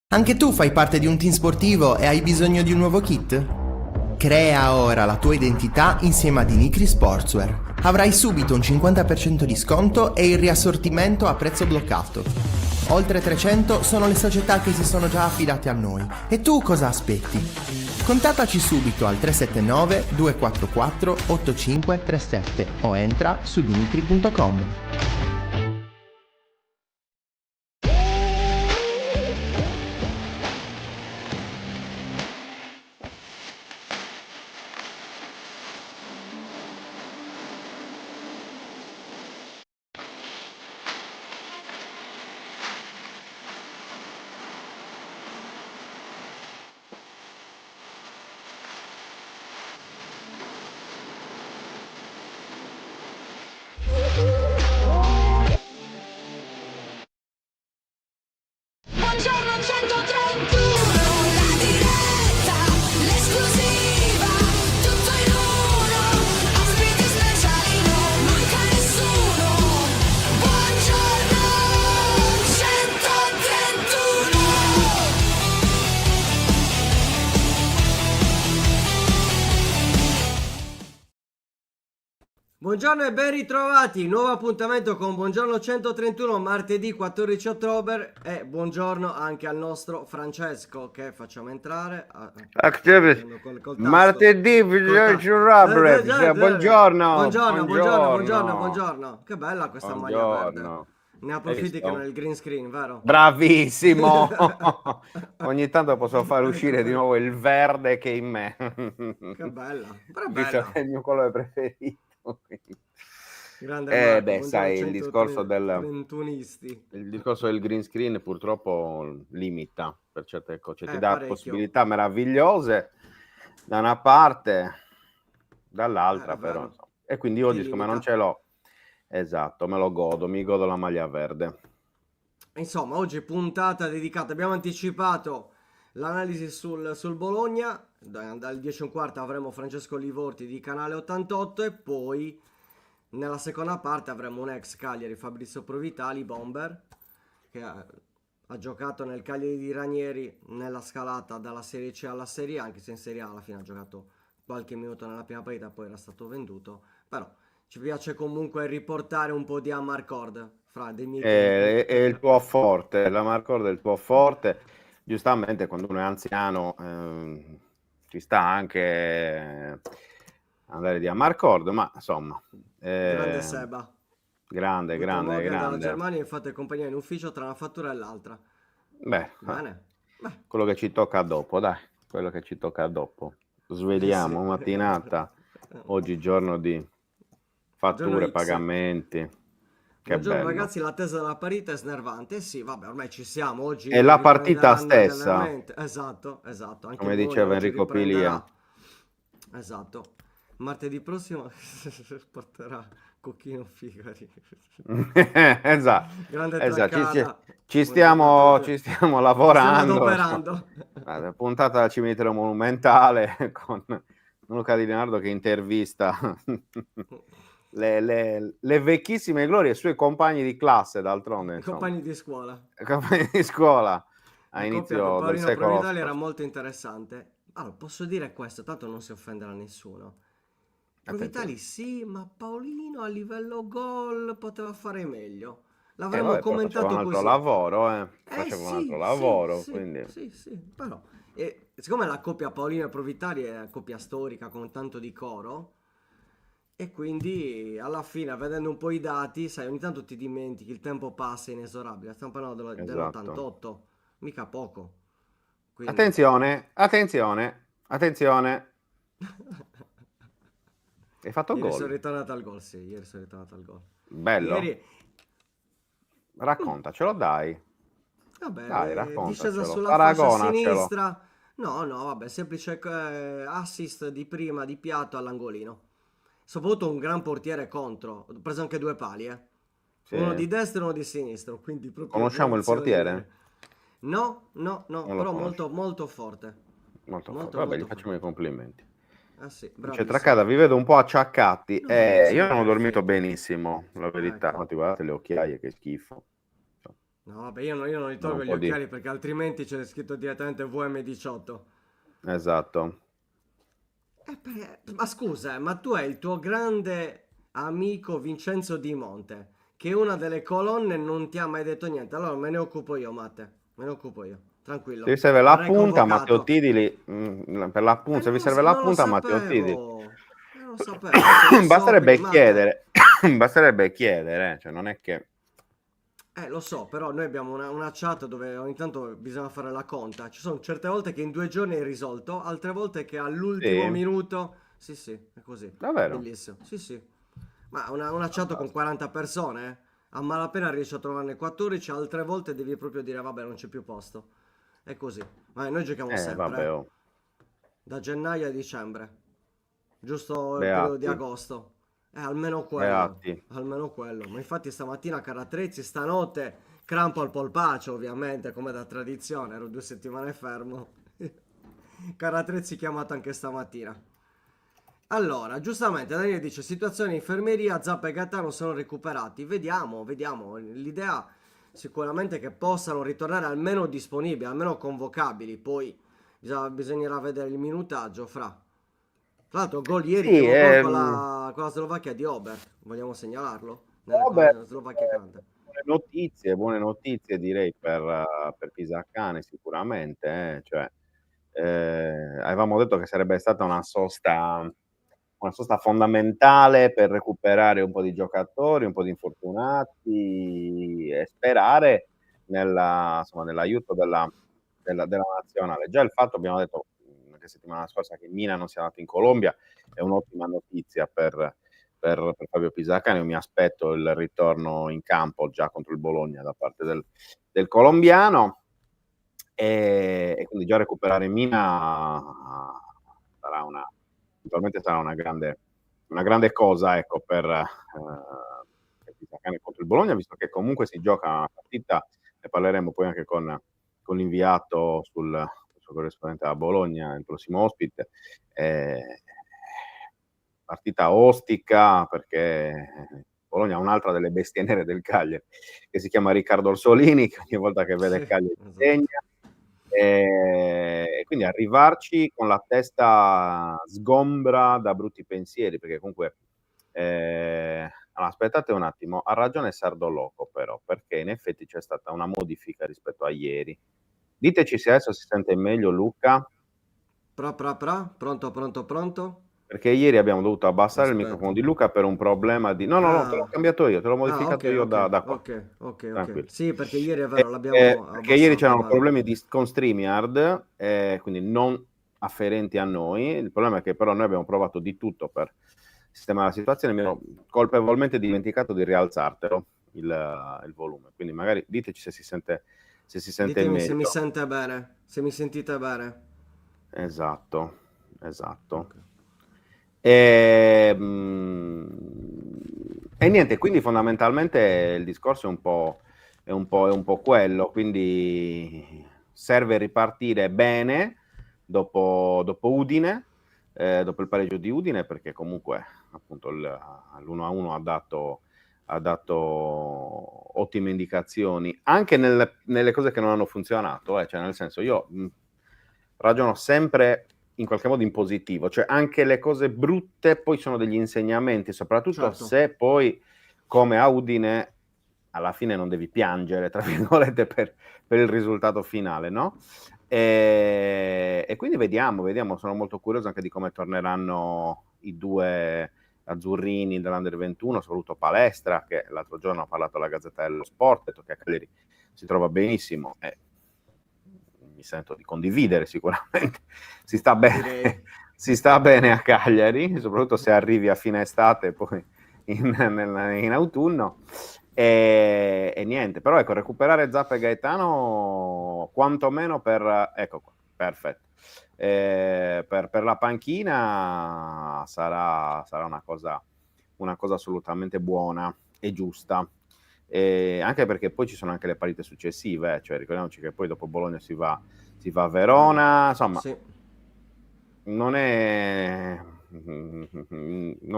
Anche tu fai parte di un team sportivo e hai bisogno di un nuovo kit? Crea ora la tua identità insieme ad Inicri Sportswear. Avrai subito un 50% di sconto e il riassortimento a prezzo bloccato. Oltre 300 sono le società che si sono già affidate a noi. E tu cosa aspetti? Contattaci subito al 379 244 8537 o entra su dimitri.com. Buongiorno 131, la diretta, l'esclusiva, tutto in uno, ospiti speciali, non manca nessuno. Buongiorno 131. Buongiorno e ben ritrovati, nuovo appuntamento con Buongiorno 131, martedì 14 ottobre e buongiorno anche al nostro Francesco che facciamo entrare. Col tasto. Martedì, buongiorno. Buongiorno. Che bella questa maglia verde. Ne approfitti che non è il green screen, vero? Bravissimo. Ogni tanto posso far uscire di nuovo il verde che è in me. Che bella, però è Visto bella. che è il mio colore preferito. Grande Marco, sai, il discorso del green screen purtroppo limita per certe cose, ti dà parecchio. possibilità meravigliose da una parte, dall'altra però. Insomma. E quindi oggi, siccome non ce l'ho, esatto, me lo godo, mi godo la maglia verde. Insomma, oggi puntata dedicata, abbiamo anticipato l'analisi sul Bologna, dal 10:15 avremo Francesco Livorti di Canale 88 e poi nella seconda parte avremo un ex Cagliari, Fabrizio Provitali, bomber, che ha giocato nel Cagliari di Ranieri nella scalata dalla Serie C alla Serie A, anche se in Serie A alla fine ha giocato qualche minuto nella prima partita, poi era stato venduto, però ci piace comunque riportare un po' di Amarcord fra dei miei È il tuo forte, l'Amarcord è il tuo forte. Giustamente quando uno è anziano ci sta anche andare di Amarcord, ma insomma grande Seba, grande dalla Germania, infatti è compagnia in ufficio tra una fattura e l'altra. Bene. Quello che ci tocca dopo, dai, sveliamo Sì. mattinata, oggi giorno di fatture, pagamenti. Buongiorno ragazzi, l'attesa della parità è snervante. Sì, vabbè, ormai ci siamo. Oggi è la partita stessa. Esatto. Anche come diceva Enrico Pilia. Esatto. Martedì prossimo porterà Cocchino Figari. Esatto. Grande traccata. Ci stiamo lavorando. Stiamo adoperando. Puntata al cimitero monumentale con Luca Di Leonardo che intervista le vecchissime glorie, i suoi compagni di classe, d'altronde. Compagni di scuola. A inizio del Paolino secolo Provitali era molto interessante. Allora, posso dire questo, tanto non si offenderà nessuno. Provitali sì, ma Paolino a livello gol poteva fare meglio. L'avremmo commentato faceva un altro così. lavoro, faceva un altro lavoro, quindi... Sì, però... siccome la coppia Paolino e Provitali è una coppia storica con tanto di coro, e quindi alla fine, vedendo un po' i dati, sai, ogni tanto ti dimentichi, il tempo passa inesorabile. Stiamo parlando dell'88, mica poco. Quindi... Attenzione! Hai fatto Ieri gol? sono ritornato al gol, sì, ieri sono ritornato al gol. Bello? Raccontacelo, dai. Vabbè, Dai, raccontacelo. discesa sulla fascia Paragonacelo. sinistra. No, vabbè, semplice assist di prima di piatto all'angolino. Soprattutto un gran portiere contro. Ho preso anche due pali, Sì. Uno di destra e uno di sinistro. Quindi proprio Conosciamo il portiere? No, però molto forte. Molto forte. Vabbè, gli facciamo i complimenti. Sì, C'è Traccata, vi vedo un po' acciaccati. Io non ho dormito benissimo, la verità. Ecco. Guardate le occhiaie, che schifo. No, vabbè, io non li Da tolgo un gli po' di... occhiali perché altrimenti c'è scritto direttamente VM18. Esatto. Ma scusa, ma tu hai il tuo grande amico Vincenzo Di Monte, che una delle colonne non ti ha mai detto niente. Allora me ne occupo io, Matte. Me ne occupo io. Se vi Tranquillo. serve Verrai l'appunta, Matteo convocato. Tidili, per l'appunto, se vi serve Non lo l'appunta, Matteo Tidili. sapevo. Non lo sapevo. Adesso lo so, quindi Basterebbe Matte. chiedere, basterebbe chiedere, cioè non è che... Lo so, però noi abbiamo una chat dove ogni tanto bisogna fare la conta. Ci sono certe volte che in 2 giorni è risolto, altre volte che all'ultimo Sì, minuto. Sì, sì, è così. davvero, Bellissimo. Sì, sì. Ma una chat con fantastico. 40 persone, a malapena riesci a trovarne 14, altre volte devi proprio dire, vabbè, non c'è più posto. È così. Ma noi giochiamo sempre, Vabbè, oh, da gennaio a dicembre, giusto il periodo di beati, agosto. Almeno quello, beati. almeno quello. Ma infatti stamattina Caratrezzi, stanotte, crampo al polpaccio, ovviamente, come da tradizione, ero 2 settimane fermo. Caratrezzi chiamato anche stamattina. Allora, giustamente Daniele dice situazione infermeria, Zappa e Gaetano sono recuperati. Vediamo, vediamo. L'idea sicuramente è che possano ritornare almeno disponibili, almeno convocabili. Poi bisognerà vedere il minutaggio fra. Tra l'altro, gol ieri, Sì, primo gol con la Slovacchia di Ober. Vogliamo segnalarlo? Con vabbè, la Slovacchia grande. buone notizie direi per Pisacane sicuramente, cioè, avevamo detto che sarebbe stata una sosta fondamentale per recuperare un po' di giocatori, un po' di infortunati e sperare insomma, nell'aiuto della nazionale. Già il fatto, abbiamo detto anche settimana scorsa, che Mina non sia andato in Colombia è un'ottima notizia per Fabio Pisacane. Io mi aspetto il ritorno in campo già contro il Bologna da parte del colombiano e quindi già recuperare Mina sarà eventualmente sarà una grande cosa, ecco, per Pisacane contro il Bologna, visto che comunque si gioca una partita, ne parleremo poi anche con l'inviato sul corrispondente a Bologna, il prossimo ospite. Partita ostica perché Bologna ha un'altra delle bestie nere del Cagliari che si chiama Riccardo Orsolini, che ogni volta che vede Sì, il Cagliari esatto. segna. E quindi arrivarci con la testa sgombra da brutti pensieri, perché comunque allora, aspettate un attimo, ha ragione Sardo Loco però, perché in effetti c'è stata una modifica rispetto a ieri. Diteci se adesso si sente meglio, Luca, Pronto, pronto, pronto? perché ieri abbiamo dovuto abbassare il microfono Aspetta. di Luca per un problema di... No, no, no, te l'ho Ah, cambiato io, te l'ho ok, modificato io ok, da qua, ok, ok, ok. tranquillo. Sì, perché ieri è vero, E, l'abbiamo perché ieri abbassato, c'erano vero. problemi con StreamYard, quindi non afferenti a noi. Il problema è che però noi abbiamo provato di tutto per sistemare la situazione, mi ero colpevolmente dimenticato di rialzartelo il volume, quindi magari diteci se si sente Ditemi se mi meglio. sente bene, se mi sentite bene. Esatto, Ok. esatto. E, e niente, quindi fondamentalmente il discorso è un po' quello, quindi serve ripartire bene dopo Udine, dopo il pareggio di Udine, perché comunque appunto l'1-1 ha dato ottime indicazioni, anche nelle cose che non hanno funzionato, cioè nel senso io ragiono sempre in qualche modo in positivo, cioè anche le cose brutte poi sono degli insegnamenti, soprattutto Certo, se poi come a Udine alla fine non devi piangere, tra virgolette, per il risultato finale, no? E quindi vediamo, sono molto curioso anche di come torneranno i due azzurrini dell'Under 21, soprattutto Palestra, che l'altro giorno ha parlato alla Gazzetta dello Sport, ha detto che a Cagliari si trova benissimo e mi sento di condividere sicuramente. Si sta direi. bene, si sta bene a Cagliari, soprattutto se arrivi a fine estate e poi in autunno. E niente, però ecco, recuperare Zappa e Gaetano quantomeno ecco qua, perfetto. Per la panchina sarà una cosa assolutamente buona e giusta. Anche perché poi ci sono anche le partite successive, cioè ricordiamoci che poi dopo Bologna si va a Verona, insomma, Sì, non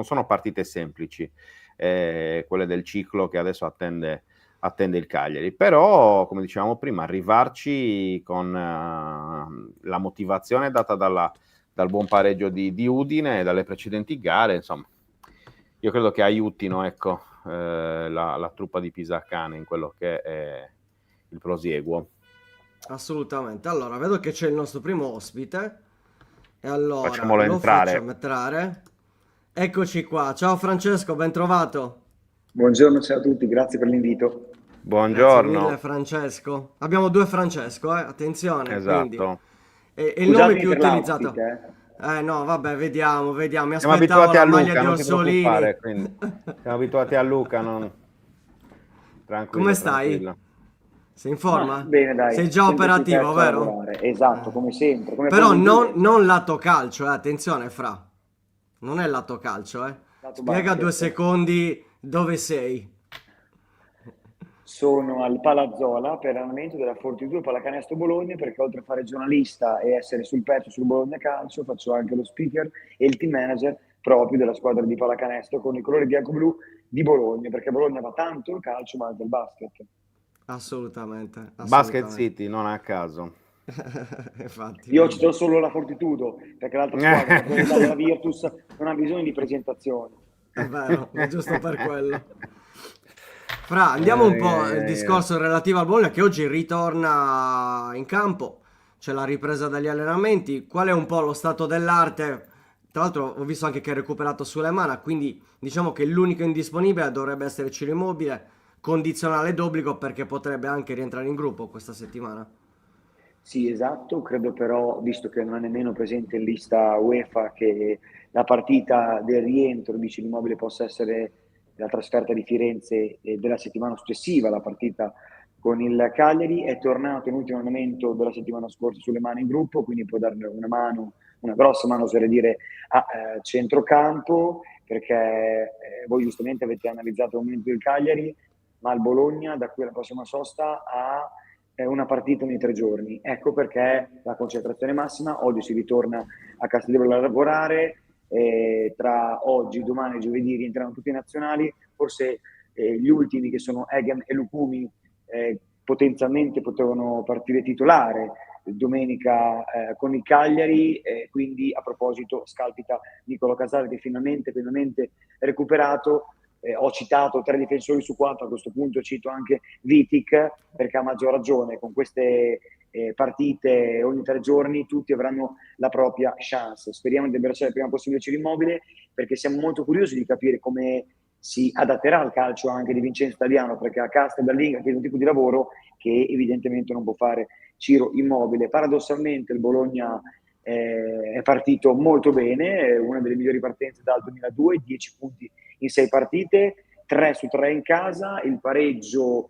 sono partite semplici, quelle del ciclo che adesso attende attende il Cagliari. Però, come dicevamo prima, arrivarci con la motivazione data dal buon pareggio di Udine e dalle precedenti gare, insomma, io credo che aiutino, ecco, la truppa di Pisacane in quello che è il prosieguo. Assolutamente. Allora, vedo che c'è il nostro primo ospite. E allora Facciamolo lo entrare. facciamo entrare. Eccoci qua. Ciao Francesco, ben trovato. Buongiorno, ciao a tutti, grazie per l'invito. Grazie mille Buongiorno. Francesco. Abbiamo due Francesco, attenzione, quindi. Esatto. È il nome Scusatemi più per utilizzato. l'outfit, No, vabbè, vediamo. Mi Siamo aspettavo abituati la a maglia Luca, di non ti Orsolini. preoccupare, quindi siamo abituati a Luca, tranquillo, Come stai? tranquillo. Sei in Ma forma? bene, dai, Sei già sempre più operativo, presto a vero? lavorare. Esatto, come sempre, come Però quasi due. non lato calcio, attenzione, Fra. Non è lato calcio, Lato Spiega basket. 2 secondi dove sei. Sono al Palazzola per allenamento della Fortitudo Pallacanestro Bologna, perché oltre a fare giornalista e essere sul pezzo sul Bologna Calcio, faccio anche lo speaker e il team manager proprio della squadra di pallacanestro con i colori bianco-blu di Bologna, perché Bologna va tanto il calcio ma anche il basket. Assolutamente, Basket assolutamente. City, non a caso. Infatti, Io vedi. cito solo la Fortitudo, perché l'altra squadra, quella della Virtus, non ha bisogno di presentazioni. È vero, è giusto per quello. Fra, andiamo un po' al discorso relativo al Bologna che oggi ritorna in campo. C'è la ripresa dagli allenamenti. Qual è un po' lo stato dell'arte? Tra l'altro ho visto anche che ha recuperato Sulemana, quindi diciamo che l'unico indisponibile dovrebbe essere Ciro Immobile, condizionale d'obbligo perché potrebbe anche rientrare in gruppo questa settimana. Sì, esatto, credo però, visto che non è nemmeno presente in lista UEFA, che la partita del rientro di Immobile possa essere la trasferta di Firenze della settimana successiva, la partita con il Cagliari. È tornato in ultimo allenamento della settimana scorsa sulle mani in gruppo, quindi può dare una mano, una grossa mano, oserei dire, a centrocampo, perché voi giustamente avete analizzato il momento del Cagliari, ma il Bologna, da qui alla prossima sosta, ha una partita ogni 3 giorni. Ecco perché la concentrazione massima. Oggi si ritorna a Casteldebole a lavorare, tra oggi, domani e giovedì rientrano tutti i nazionali, forse gli ultimi che sono Egen e Lukumi potenzialmente potevano partire titolare domenica con il Cagliari, quindi a proposito scalpita Niccolò Casale che finalmente recuperato. Ho citato 3 difensori su 4, a questo punto cito anche Vitic, perché a maggior ragione con queste partite ogni 3 giorni tutti avranno la propria chance. Speriamo di abbracciare il prima possibile Ciro Immobile, perché siamo molto curiosi di capire come si adatterà al calcio anche di Vincenzo Italiano, perché a Castel da Liga chiede un tipo di lavoro che evidentemente non può fare Ciro Immobile. Paradossalmente il Bologna è partito molto bene, è una delle migliori partenze dal 2002, 10 punti in 6 partite, 3 su 3 in casa, il pareggio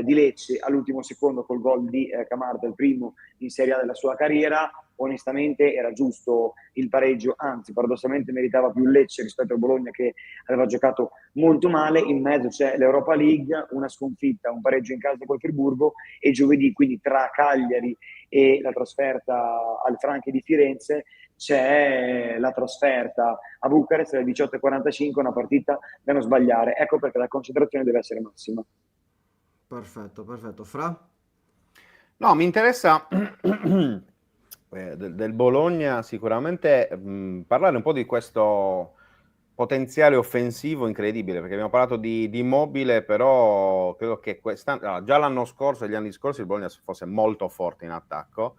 di Lecce all'ultimo secondo col gol di Camarda, il primo in Serie A della sua carriera. Onestamente era giusto il pareggio, anzi paradossalmente meritava più Lecce rispetto al Bologna che aveva giocato molto male. In mezzo c'è l'Europa League, una sconfitta, un pareggio in casa col Friburgo e giovedì, quindi tra Cagliari e la trasferta al Franchi di Firenze, c'è la trasferta a Bucarest alle 18:45, una partita da non sbagliare. Ecco perché la concentrazione deve essere massima. Perfetto, perfetto. Fra? No, mi interessa del Bologna sicuramente parlare un po' di questo potenziale offensivo incredibile, perché abbiamo parlato di Immobile, però credo che già l'anno scorso e gli anni scorsi il Bologna fosse molto forte in attacco,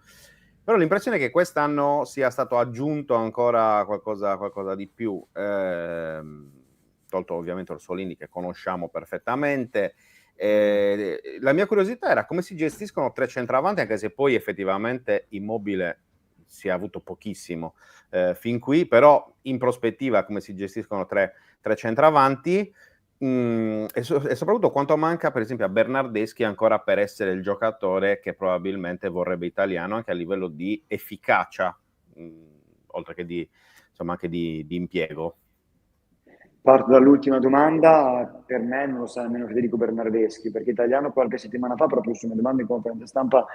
però l'impressione è che quest'anno sia stato aggiunto ancora qualcosa di più, tolto ovviamente Orsolini che conosciamo perfettamente. La mia curiosità era come si gestiscono 3 centravanti, anche se poi effettivamente Immobile si è avuto pochissimo fin qui, però in prospettiva come si gestiscono 3 centravanti e soprattutto quanto manca per esempio a Bernardeschi ancora per essere il giocatore che probabilmente vorrebbe Italiano anche a livello di efficacia, oltre che anche di impiego. Parto dall'ultima domanda, per me non lo sa nemmeno Federico Bernardeschi, perché Italiano qualche settimana fa, proprio su una domanda in conferenza stampa,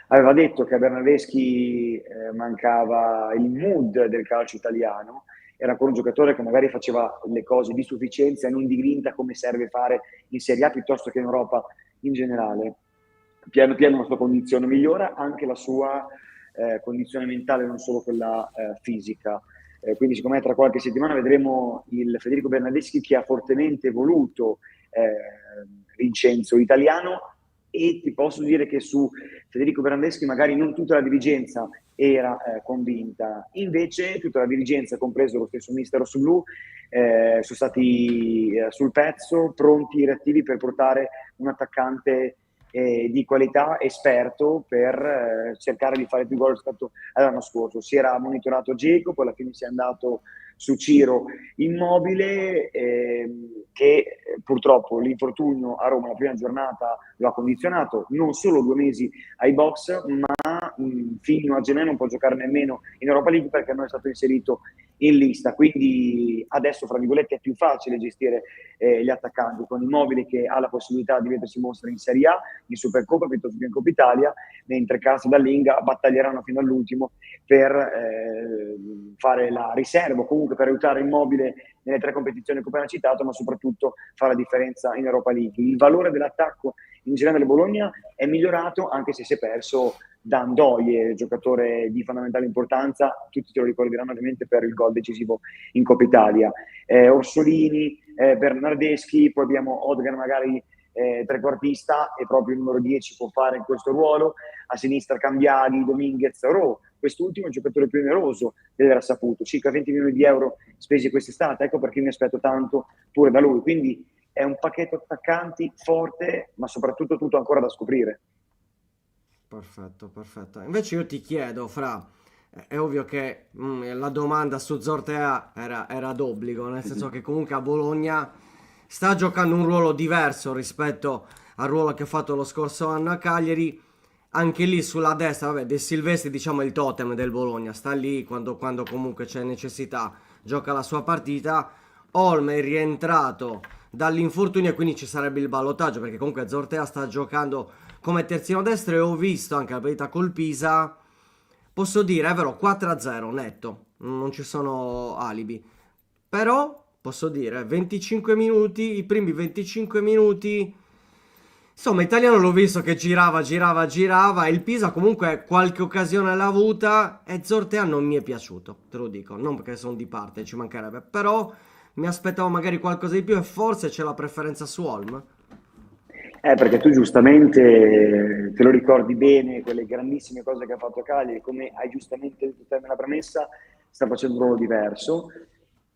aveva detto che a Bernardeschi mancava il mood del calcio italiano, era ancora un giocatore che magari faceva le cose di sufficienza e non di grinta come serve fare in Serie A piuttosto che in Europa in generale. Piano piano la sua condizione migliora, anche la sua condizione mentale, non solo quella fisica. Quindi secondo me tra qualche settimana vedremo il Federico Bernardeschi che ha fortemente voluto Vincenzo Italiano, e ti posso dire che su Federico Bernardeschi magari non tutta la dirigenza era convinta, invece tutta la dirigenza, compreso lo stesso mister rossoblu, sono stati sul pezzo, pronti e reattivi per portare un attaccante di qualità, esperto, per cercare di fare più gol rispetto all'anno scorso. Si era monitorato Dzeko, poi alla fine si è andato su Ciro Immobile, che purtroppo l'infortunio a Roma la prima giornata lo ha condizionato, non solo 2 mesi ai box, ma fino a gennaio non può giocare nemmeno in Europa League perché non è stato inserito in lista. Quindi adesso, fra virgolette, è più facile gestire gli attaccanti, con Immobile che ha la possibilità di mettersi in mostra in Serie A, in Supercoppa piuttosto che in Coppa Italia, mentre Castro e Dallinga battaglieranno fino all'ultimo per fare la riserva, o comunque per aiutare Immobile nelle 3 competizioni che ho appena citato, ma soprattutto fare la differenza in Europa League. Il valore dell'attacco in generale del Bologna è migliorato, anche se si è perso Dan Doie, giocatore di fondamentale importanza, tutti te lo ricorderanno ovviamente per il gol decisivo in Coppa Italia. Orsolini, Bernardeschi, poi abbiamo Odgan magari trequartista, e proprio il numero 10 può fare in questo ruolo, a sinistra Cambiali, Dominguez, Ro, quest'ultimo è il giocatore più oneroso dell'era saputo, circa 20 milioni di euro spesi quest'estate, ecco perché mi aspetto tanto pure da lui, quindi è un pacchetto attaccanti forte, ma soprattutto tutto ancora da scoprire. Perfetto, perfetto. Invece io ti chiedo, Fra, è ovvio che la domanda su Zortea era d'obbligo, nel senso che comunque a Bologna sta giocando un ruolo diverso rispetto al ruolo che ha fatto lo scorso anno a Cagliari. Anche lì sulla destra, vabbè, De Silvestri diciamo è il totem del Bologna, sta lì quando comunque c'è necessità, gioca la sua partita. Olme è rientrato dall'infortunio e quindi ci sarebbe il ballottaggio, perché comunque Zortea sta giocando come terzino destro, e ho visto anche la partita col Pisa, posso dire, è vero, 4-0 netto, non ci sono alibi, però posso dire 25 minuti, i primi 25 minuti, insomma Italiano l'ho visto che girava, e il Pisa comunque qualche occasione l'ha avuta, e Zortea non mi è piaciuto, te lo dico, non perché sono di parte, ci mancherebbe, però mi aspettavo magari qualcosa di più, e forse c'è la preferenza su Olm. Perché tu giustamente te lo ricordi bene, quelle grandissime cose che ha fatto Cagliari, come hai giustamente detto te nella premessa, sta facendo un ruolo diverso,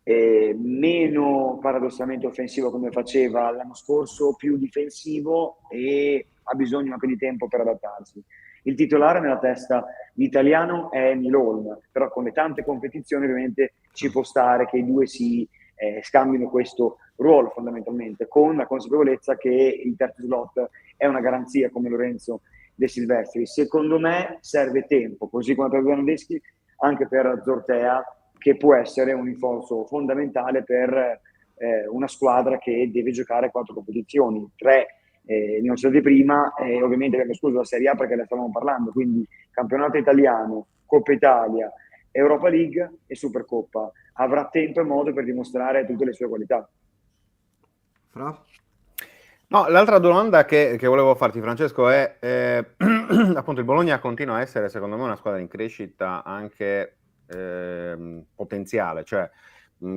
meno paradossalmente offensivo come faceva l'anno scorso, più difensivo, e ha bisogno anche di tempo per adattarsi. Il titolare nella testa di Italiano è Milon, però con le tante competizioni ovviamente ci può stare che i due si scambino questo ruolo fondamentalmente, con la consapevolezza che il terzo slot è una garanzia come Lorenzo De Silvestri. Secondo me serve tempo, così come per Bernardeschi, anche per Zortea, che può essere un rinforzo fondamentale per una squadra che deve giocare 4 competizioni, 3 ne ho citate prima, e ovviamente abbiamo escluso la Serie A perché ne stavamo parlando, quindi campionato italiano, Coppa Italia, Europa League e Supercoppa. Avrà tempo e modo per dimostrare tutte le sue qualità. Fra? No, l'altra domanda che volevo farti, Francesco, è appunto il Bologna continua a essere secondo me una squadra in crescita anche potenziale, cioè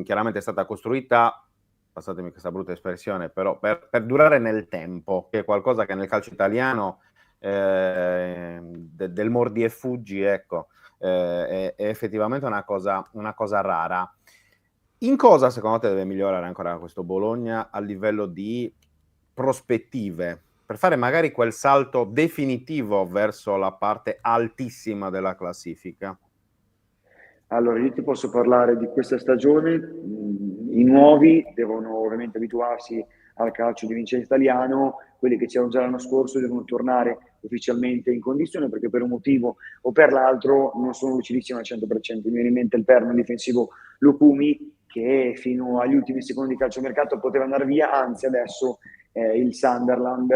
chiaramente è stata costruita, passatemi questa brutta espressione, però per durare nel tempo, che è qualcosa che nel calcio italiano del mordi e fuggi, ecco, è effettivamente una cosa rara. In cosa secondo te deve migliorare ancora questo Bologna a livello di prospettive, per fare magari quel salto definitivo verso la parte altissima della classifica? Allora, io ti posso parlare di questa stagione. I nuovi devono ovviamente abituarsi al calcio di Vincenzo Italiano, quelli che c'erano già l'anno scorso devono tornare ufficialmente in condizione, perché per un motivo o per l'altro non sono lucidissimi al 100%. Mi viene in mente il perno difensivo Lukumi, che fino agli ultimi secondi di calciomercato poteva andare via, anzi adesso il Sunderland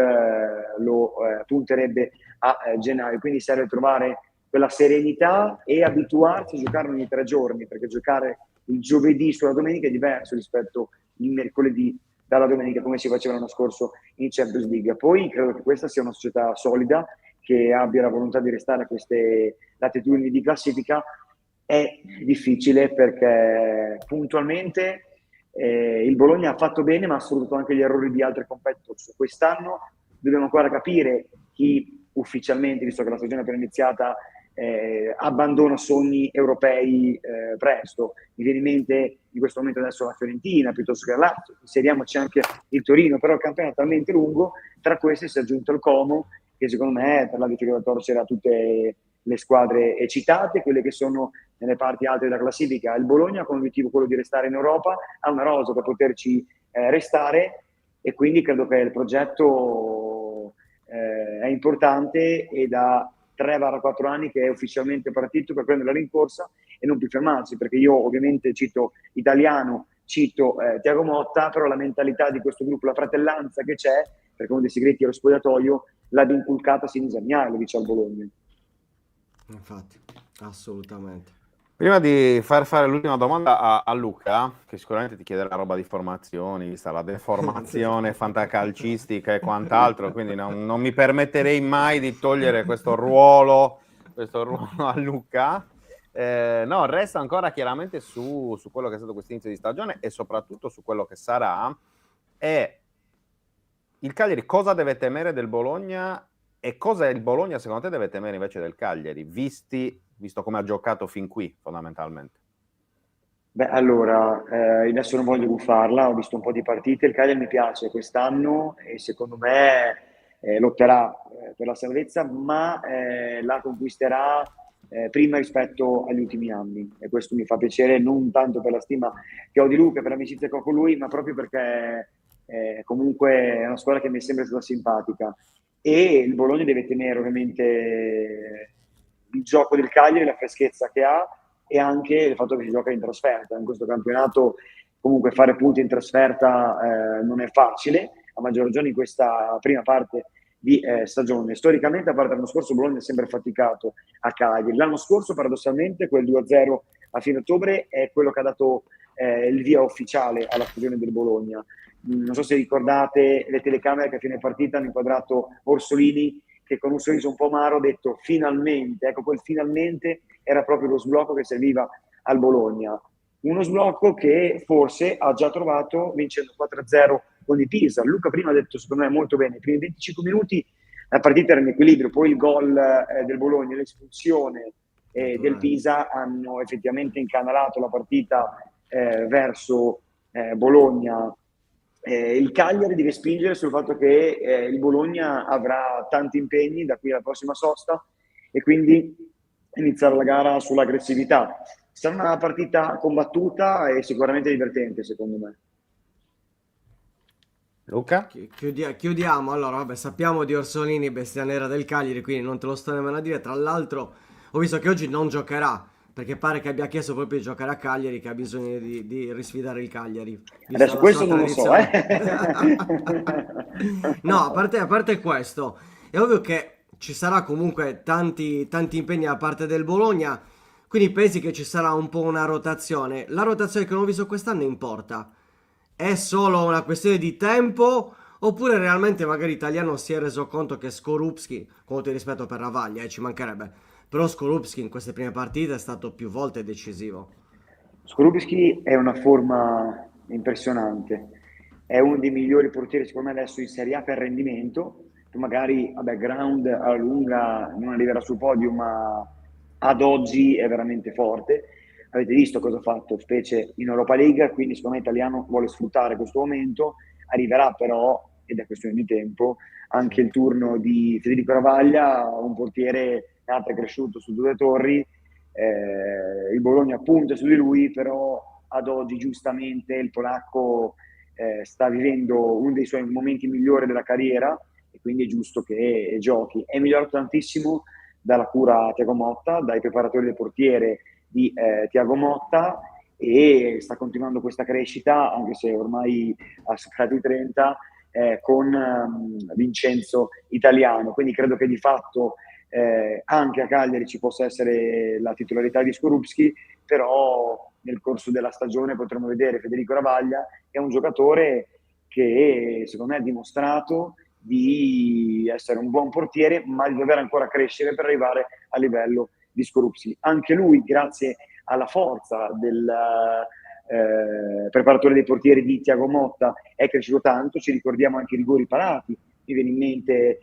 lo punterebbe a gennaio, quindi serve trovare quella serenità e abituarsi a giocare ogni 3 giorni, perché giocare il giovedì sulla domenica è diverso rispetto il mercoledì dalla domenica come si faceva l'anno scorso in Champions League. Poi credo che questa sia una società solida, che abbia la volontà di restare a queste latitudini di classifica. È difficile perché puntualmente il Bologna ha fatto bene, ma ha assolto anche gli errori di altri competitor. Quest'anno dobbiamo ancora capire chi ufficialmente, visto che la stagione è appena iniziata, abbandona sogni europei presto. Mi viene in mente in questo momento adesso la Fiorentina piuttosto che la Lazio, inseriamoci anche il Torino, però il campionato è talmente lungo, tra questi si è aggiunto il Como, che secondo me per la difficoltà torcerà tutte le squadre citate, quelle che sono nelle parti alte della classifica. Il Bologna con l'obiettivo quello di restare in Europa, ha una rosa per poterci restare, e quindi credo che il progetto è importante, e da 3-4 anni che è ufficialmente partito per prendere la rincorsa e non più fermarsi, perché io ovviamente cito Italiano, cito Thiago Motta, però la mentalità di questo gruppo, la fratellanza che c'è, perché uno dei segreti è lo spogliatoio, l'ha inculcata Sinisa Agnello, dice al Bologna. Infatti, assolutamente. Prima di fare l'ultima domanda a Luca, che sicuramente ti chiederà roba di formazioni, vista la deformazione fantacalcistica e quant'altro, quindi non mi permetterei mai di togliere questo ruolo a Luca. No, resta ancora chiaramente su quello che è stato questo inizio di stagione e soprattutto su quello che sarà. E il Cagliari cosa deve temere del Bologna e cosa il Bologna secondo te deve temere invece del Cagliari, visto come ha giocato fin qui fondamentalmente? Beh, allora, adesso non voglio buffarla, ho visto un po' di partite, il Cagliari mi piace quest'anno e secondo me lotterà per la salvezza, ma la conquisterà prima rispetto agli ultimi anni, e questo mi fa piacere, non tanto per la stima che ho di Luca, per l'amicizia che ho con lui, ma proprio perché comunque è una squadra che mi è sempre stata simpatica, e il Bologna deve tenere ovviamente il gioco del Cagliari, la freschezza che ha, e anche il fatto che si gioca in trasferta. In questo campionato comunque fare punti in trasferta non è facile, a maggior ragione in questa prima parte di stagione. Storicamente, a parte l'anno scorso, Bologna è sempre faticato a Cagliari. L'anno scorso, paradossalmente, quel 2-0 a fine ottobre è quello che ha dato il via ufficiale alla stagione del Bologna. Non so se ricordate le telecamere che a fine partita hanno inquadrato Orsolini, che con un sorriso un po' amaro ha detto finalmente. Ecco, quel finalmente era proprio lo sblocco che serviva al Bologna. Uno sblocco che forse ha già trovato vincendo 4-0 con il Pisa. Luca prima ha detto, secondo me, molto bene, i primi 25 minuti la partita era in equilibrio, poi il gol del Bologna, l'espulsione del Pisa hanno effettivamente incanalato la partita verso Bologna. Il Cagliari deve spingere sul fatto che il Bologna avrà tanti impegni da qui alla prossima sosta, e quindi iniziare la gara sull'aggressività. Sarà una partita combattuta e sicuramente divertente, secondo me. Luca? Chiudiamo. Allora, vabbè, sappiamo di Orsolini, bestia nera del Cagliari, quindi non te lo sto nemmeno a dire. Tra l'altro, ho visto che oggi non giocherà, perché pare che abbia chiesto proprio di giocare a Cagliari, che ha bisogno di risfidare il Cagliari. vista Adesso la questo sua non lo so, No, a parte questo, è ovvio che ci sarà comunque tanti impegni da parte del Bologna, quindi pensi che ci sarà un po' una rotazione. La rotazione che non ho visto quest'anno importa? È solo una questione di tempo, oppure realmente magari Italiano si è reso conto che Skorupski, con tutto il rispetto per Ravaglia, ci mancherebbe, però Skorupski in queste prime partite è stato più volte decisivo. Skorupski è una forma impressionante, è uno dei migliori portieri secondo me adesso in Serie A per rendimento. Magari a background alla lunga non arriverà sul podio, ma ad oggi è veramente forte. Avete visto cosa ha fatto, specie in Europa League, quindi secondo me Italiano vuole sfruttare questo momento. Arriverà però, ed è questione di tempo, anche il turno di Federico Ravaglia, un portiere nato e cresciuto su Due Torri. Il Bologna punta su di lui, però ad oggi giustamente il polacco sta vivendo uno dei suoi momenti migliori della carriera, e quindi è giusto che giochi. È migliorato tantissimo dalla cura a Thiago Motta, dai preparatori del portiere di Thiago Motta, e sta continuando questa crescita, anche se ormai ha superato i 30, con Vincenzo Italiano. Quindi credo che di fatto anche a Cagliari ci possa essere la titolarità di Skorupski, però nel corso della stagione potremo vedere Federico Ravaglia, che è un giocatore che secondo me ha dimostrato di essere un buon portiere, ma di dover ancora crescere per arrivare a livello di Skorupski. Anche lui, grazie alla forza del preparatore dei portieri di Thiago Motta, è cresciuto tanto. Ci ricordiamo anche i rigori parati, mi viene in mente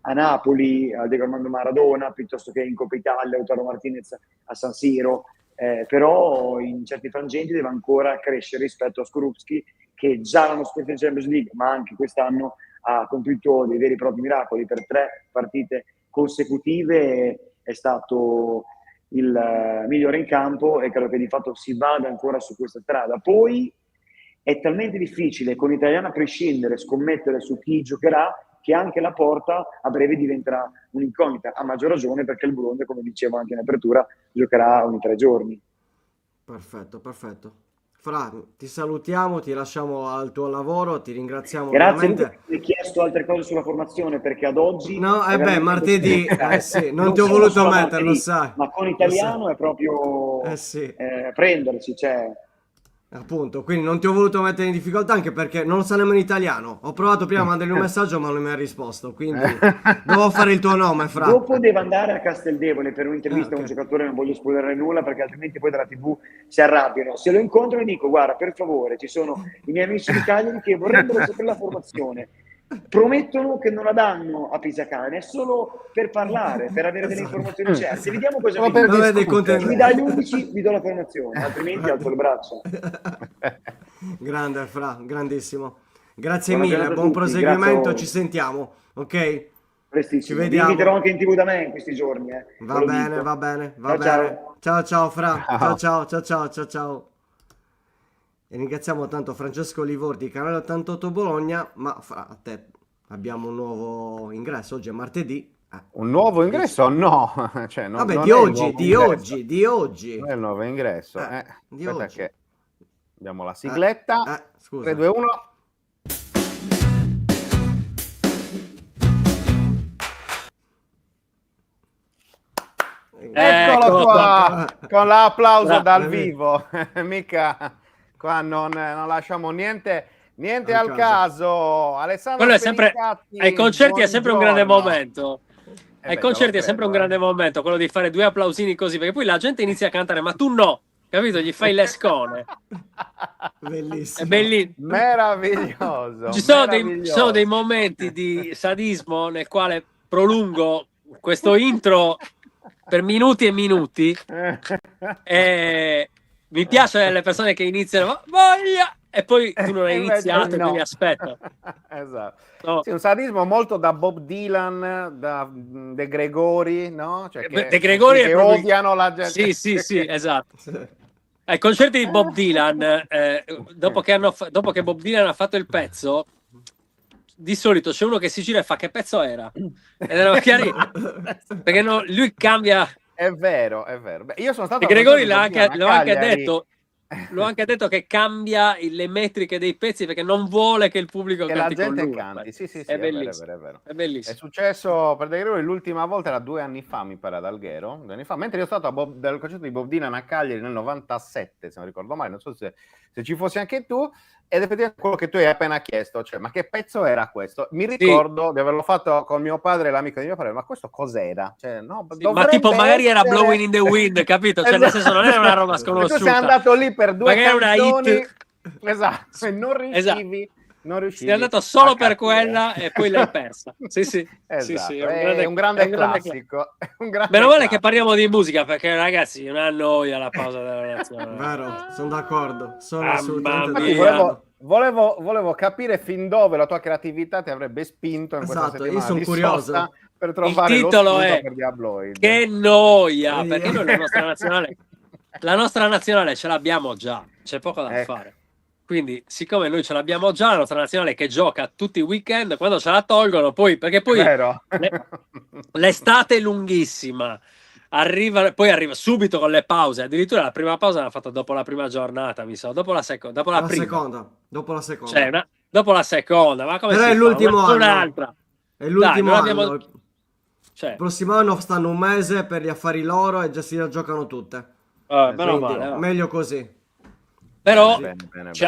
a Napoli, a Diego Armando Maradona, piuttosto che in Coppa Italia, Lautaro Martinez a San Siro, però in certi frangenti deve ancora crescere rispetto a Skorupski, che già l'anno scorso in Champions League, ma anche quest'anno, ha compiuto dei veri e propri miracoli. Per 3 partite consecutive è stato il migliore in campo, e credo che di fatto si vada ancora su questa strada. Poi è talmente difficile con l'italiano a prescindere scommettere su chi giocherà, che anche la Porta a breve diventerà un'incognita, a maggior ragione perché il Bologna, come dicevo anche in apertura, giocherà ogni 3 giorni. Perfetto, perfetto. Fra, ti salutiamo, ti lasciamo al tuo lavoro, ti ringraziamo Grazie, veramente. Luca, mi hai chiesto altre cose sulla formazione, perché ad oggi No, è veramente martedì, difficile. sì, non Non ti ho solo voluto solo mettere, lo martedì, sai. ma con Lo italiano sai. è proprio Sì. prenderci, cioè. Appunto, quindi non ti ho voluto mettere in difficoltà, anche perché non lo sa nemmeno italiano. Ho provato prima a mandargli un messaggio, ma non mi ha risposto, quindi devo fare il tuo nome, Fra. Dopo deve andare a Casteldevole per un'intervista a un ok. giocatore, non voglio spoilerare nulla perché altrimenti poi dalla TV si arrabbiano. Se lo incontro gli dico: guarda, per favore, ci sono i miei amici di Cagliari che vorrebbero sapere la formazione. Promettono che non la danno a Pisacane, è solo per parlare, per avere delle informazioni certe. Vediamo cosa mi Per dice. Vabbè, dei discutere. Se mi dà gli 11 vi do la formazione, altrimenti alzo le braccia. Grande, Fra, grandissimo. Grazie Buona mille, giornata a buon tutti, proseguimento, grazie a voi. ci sentiamo, ok? Prestissimo. Ci Vi vediamo. inviterò anche in TV da me in questi giorni. Va ve lo bene, dico. va bene, va Ciao, bene. ciao. Ciao, Fra. Ciao. Ciao, ciao. E ringraziamo tanto Francesco Livordi, Canale 88 Bologna, ma Fra, a te abbiamo un nuovo ingresso, oggi è martedì. Un nuovo ingresso? No, cioè, Vabbè, non di è il oggi, nuovo di ingresso. oggi, di oggi. Non è il nuovo ingresso. Di Aspetta oggi. che abbiamo la sigletta. Scusa. 3, 2, 1. Eccolo Eccolo qua, con l'applauso Bravo. dal vivo. Mica qua non lasciamo niente Al al caso. Alessandro Quello è sempre, Sperincatti, ai concerti è sempre un grande buongiorno. momento. Ai beh, concerti te lo è sempre un credo, grande momento quello di fare 2 applausini così, perché poi la gente inizia a cantare, ma tu no, capito? Gli fai l'escone. È Bellissimo. bellissimo. Meraviglioso. Ci sono dei meraviglioso. momenti di sadismo nel quale prolungo questo intro per minuti e minuti, e mi piace le persone che iniziano voglia e poi tu non hai Invece iniziato, no. quindi aspetta. Esatto. No. Sì, un sadismo molto da Bob Dylan, da De Gregori, no? Cioè che, De Gregori che è proprio- odiano la gente. Sì, esatto. Ai concerti di Bob Dylan, dopo che Bob Dylan ha fatto il pezzo, di solito c'è uno che si gira e fa: che pezzo era? Ed erano chiari, perché lui cambia. È vero, è vero. Beh, io sono stato E a Gregori concerti di Bob Dylan l'ho a anche Cagliari. detto. L'ho anche detto che cambia le metriche dei pezzi perché non vuole che il pubblico Che la canti con gente lui. canti, sì, È è vero, bellissimo. è vero. È bellissimo. È successo per De Gregori l'ultima volta, era 2 anni fa, mi pare, ad Alghero, 2 anni fa, mentre io sono stato dal concerto di Bob Dylan a Cagliari nel 97, se non ricordo male, non so se ci fossi anche tu, ed effettivamente quello che tu hai appena chiesto, cioè, ma che pezzo era questo? Mi ricordo di averlo fatto con mio padre e l'amico di mio padre, ma questo cos'era? Cioè, no, Sì, ma tipo magari era Blowing in the Wind, capito? Cioè, nel senso, non era una roba E sconosciuta. tu sei andato lì per 2 Magari una canzoni, hit. esatto, e non riuscivi. Non riuscivi Sei andato solo a per capire. quella e poi l'hai persa. Sì. Esatto, Sì, è un grande classico. È un grande Meno male che classico. parliamo di musica, perché ragazzi, non annoia la pausa della nazionale. Vero, sono d'accordo. Sono Mamma assolutamente mia. Infatti d'accordo. volevo capire fin dove la tua creatività ti avrebbe spinto in questa Esatto, io settimana sono di curioso. sosta per trovare Il lo titolo spunto è per Diabloid. Che noia, perché noi la nostra nazionale ce l'abbiamo già, c'è poco da Ecco. fare. Quindi, siccome noi ce l'abbiamo già, la nostra nazionale che gioca tutti i weekend, quando ce la tolgono, perché poi Vero? l'estate è lunghissima, poi arriva subito con le pause, addirittura la prima pausa l'ha fatta dopo la prima giornata, mi sa, dopo la seconda, dopo la prima. Dopo la seconda. Cioè, dopo la seconda, ma come Però si è fa? l'ultimo anno. Un'altra. È l'ultimo Dai, anno. non abbiamo- Cioè, Il prossimo anno stanno un mese per gli affari loro e già si la giocano tutte. meno Quindi, male, va. meglio così. Però Bene.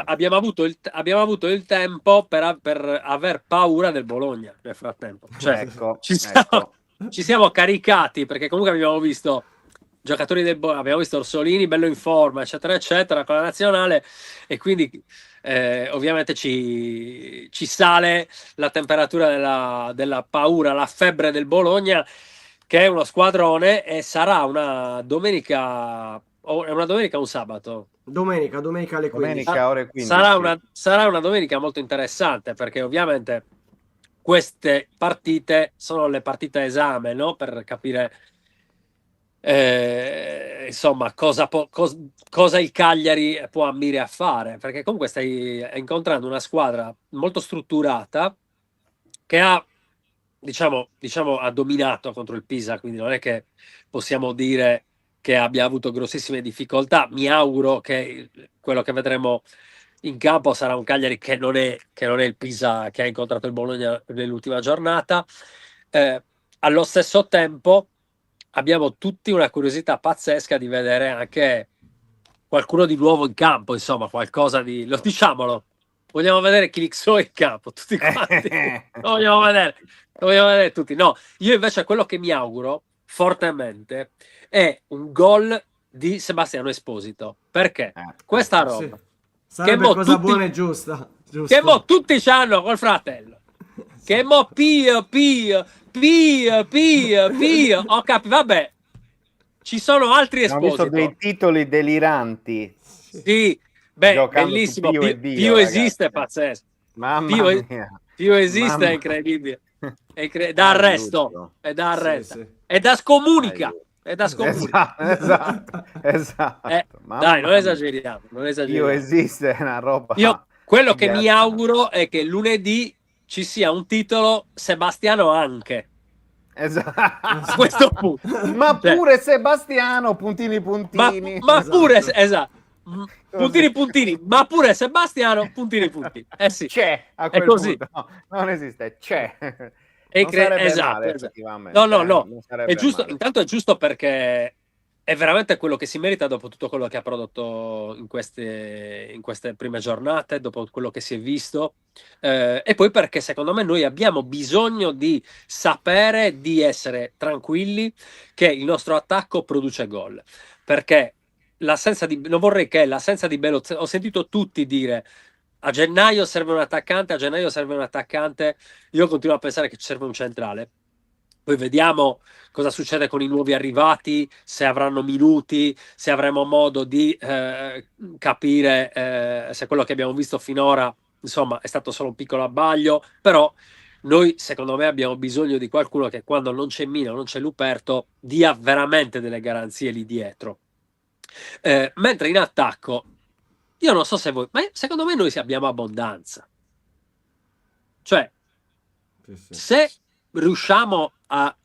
abbiamo avuto il tempo per aver paura del Bologna nel frattempo. Cioè, Ecco, ci siamo caricati, perché comunque abbiamo visto giocatori abbiamo visto Orsolini bello in forma, eccetera, eccetera, con la nazionale, e quindi ovviamente ci sale la temperatura della paura, la febbre del Bologna, che è uno squadrone, e sarà una domenica, o è una domenica o un sabato? Domenica alle 15. Domenica ore 15. Sarà una domenica molto interessante, perché ovviamente queste partite sono le partite esame, no? Per capire insomma cosa il Cagliari può ambire a fare, perché comunque stai incontrando una squadra molto strutturata che ha ha dominato contro il Pisa, quindi non è che possiamo dire che abbia avuto grossissime difficoltà. Mi auguro che quello che vedremo in campo sarà un Cagliari che non è il Pisa che ha incontrato il Bologna nell'ultima giornata. Allo stesso tempo abbiamo tutti una curiosità pazzesca di vedere anche qualcuno di nuovo in campo, insomma, qualcosa di... diciamolo, vogliamo vedere Kilixo in campo, tutti quanti. Lo vogliamo vedere tutti. No, io invece quello che mi auguro fortemente è un gol di Sebastiano Esposito, perché questa roba... Sì. Sarebbe che cosa buona e giusta. Che mo tutti c'hanno col fratello. Che mo pio. Ho capito, vabbè. Ci sono altri Abbiamo visto Esposito. dei titoli deliranti. Sì, beh, Giocando bellissimo. su Pio e Dio, Pio esiste, è ragazzi. pazzesco. Mamma mia. Pio esiste, Mamma. è incredibile. Da arresto. Giusto. È da arresto. Sì. È da scomunica. Aiuto. È da scomunica. Esatto. Dai, non mia. esageriamo. Io esiste, è una roba. Io quello che mi Ghiacciante. auguro è che lunedì ci sia un titolo Sebastiano anche. Esatto. A questo punto. Ma Cioè, pure Sebastiano, puntini. ma Esatto. pure puntini, ma pure Sebastiano, puntini. Sì. C'è a È quel così. punto. No, non esiste, c'è. E Non sarebbe esatto, male, esatto. effettivamente. No, Non sarebbe è giusto, male. intanto è giusto perché è veramente quello che si merita dopo tutto quello che ha prodotto in queste prime giornate, dopo quello che si è visto, e poi perché secondo me noi abbiamo bisogno di sapere, di essere tranquilli che il nostro attacco produce gol, perché non vorrei che l'assenza di Belotti, ho sentito tutti dire a gennaio serve un attaccante, io continuo a pensare che ci serve un centrale. Poi vediamo cosa succede con i nuovi arrivati, se avranno minuti, se avremo modo di capire se quello che abbiamo visto finora, insomma, è stato solo un piccolo abbaglio, però noi, secondo me, abbiamo bisogno di qualcuno che quando non c'è Mina, non c'è Luperto, dia veramente delle garanzie lì dietro. Mentre in attacco, io non so se voi, ma secondo me noi abbiamo abbondanza. Cioè, Sì. se riusciamo a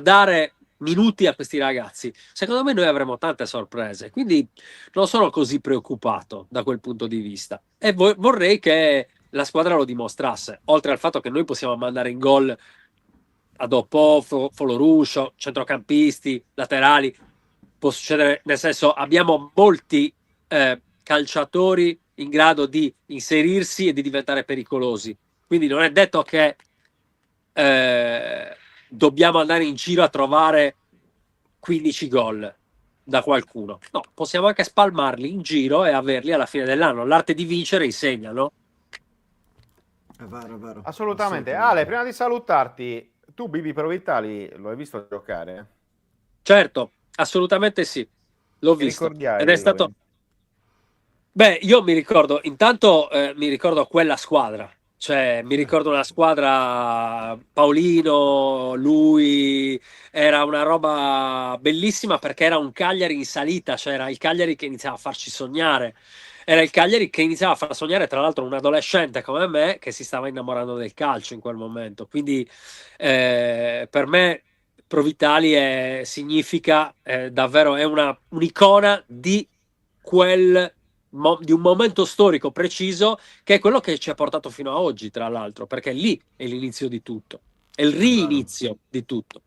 dare minuti a questi ragazzi, secondo me noi avremo tante sorprese, quindi non sono così preoccupato da quel punto di vista, e vorrei che la squadra lo dimostrasse, oltre al fatto che noi possiamo mandare in gol a Dopo, Foloruscio, centrocampisti, laterali, può succedere, nel senso abbiamo molti calciatori in grado di inserirsi e di diventare pericolosi, quindi non è detto che dobbiamo andare in giro a trovare 15 gol da qualcuno, no, possiamo anche spalmarli in giro e averli alla fine dell'anno. L'arte di vincere insegna, no? È vero. Assolutamente. Ale, prima di salutarti, tu Bibi Provitali lo hai visto giocare? Certo, assolutamente sì, l'ho visto Ricordiamo ed è stato... Beh, io mi ricordo, intanto mi ricordo quella squadra, cioè mi ricordo una squadra, Paolino, lui, era una roba bellissima perché era un Cagliari in salita, cioè era il Cagliari che iniziava a farci sognare, era il Cagliari che iniziava a far sognare tra l'altro un adolescente come me che si stava innamorando del calcio in quel momento, quindi per me Provitali significa davvero, è un'icona di di un momento storico preciso, che è quello che ci ha portato fino a oggi, tra l'altro, perché lì è l'inizio di tutto, è il rinizio di tutto.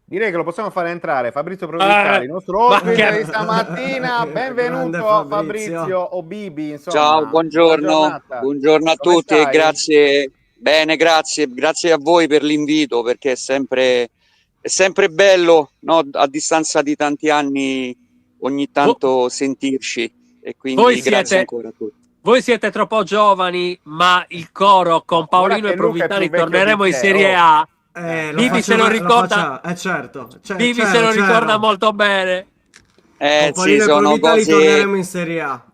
Direi che lo possiamo fare entrare. Fabrizio Provenzali, il nostro ma ospite che- di stamattina. Grande Benvenuto Fabrizio. Fabrizio Obibi, insomma. Ciao, Buona buongiorno, giornata. buongiorno a Come tutti e stai? grazie, bene, grazie a voi per l'invito perché è sempre bello, no, a distanza di tanti anni ogni tanto sentirci e Voi quindi grazie siete, ancora a tutti. voi siete troppo giovani, ma il coro con No, guarda Paolino che e Luca è più Provitani vecchio torneremo di in te, Serie oh. A. Lo Bibi se lo faceva, ricorda, certo. Bibi se lo ricorda molto bene. Con Sì, Paolino e Provitali torneremo in Serie A.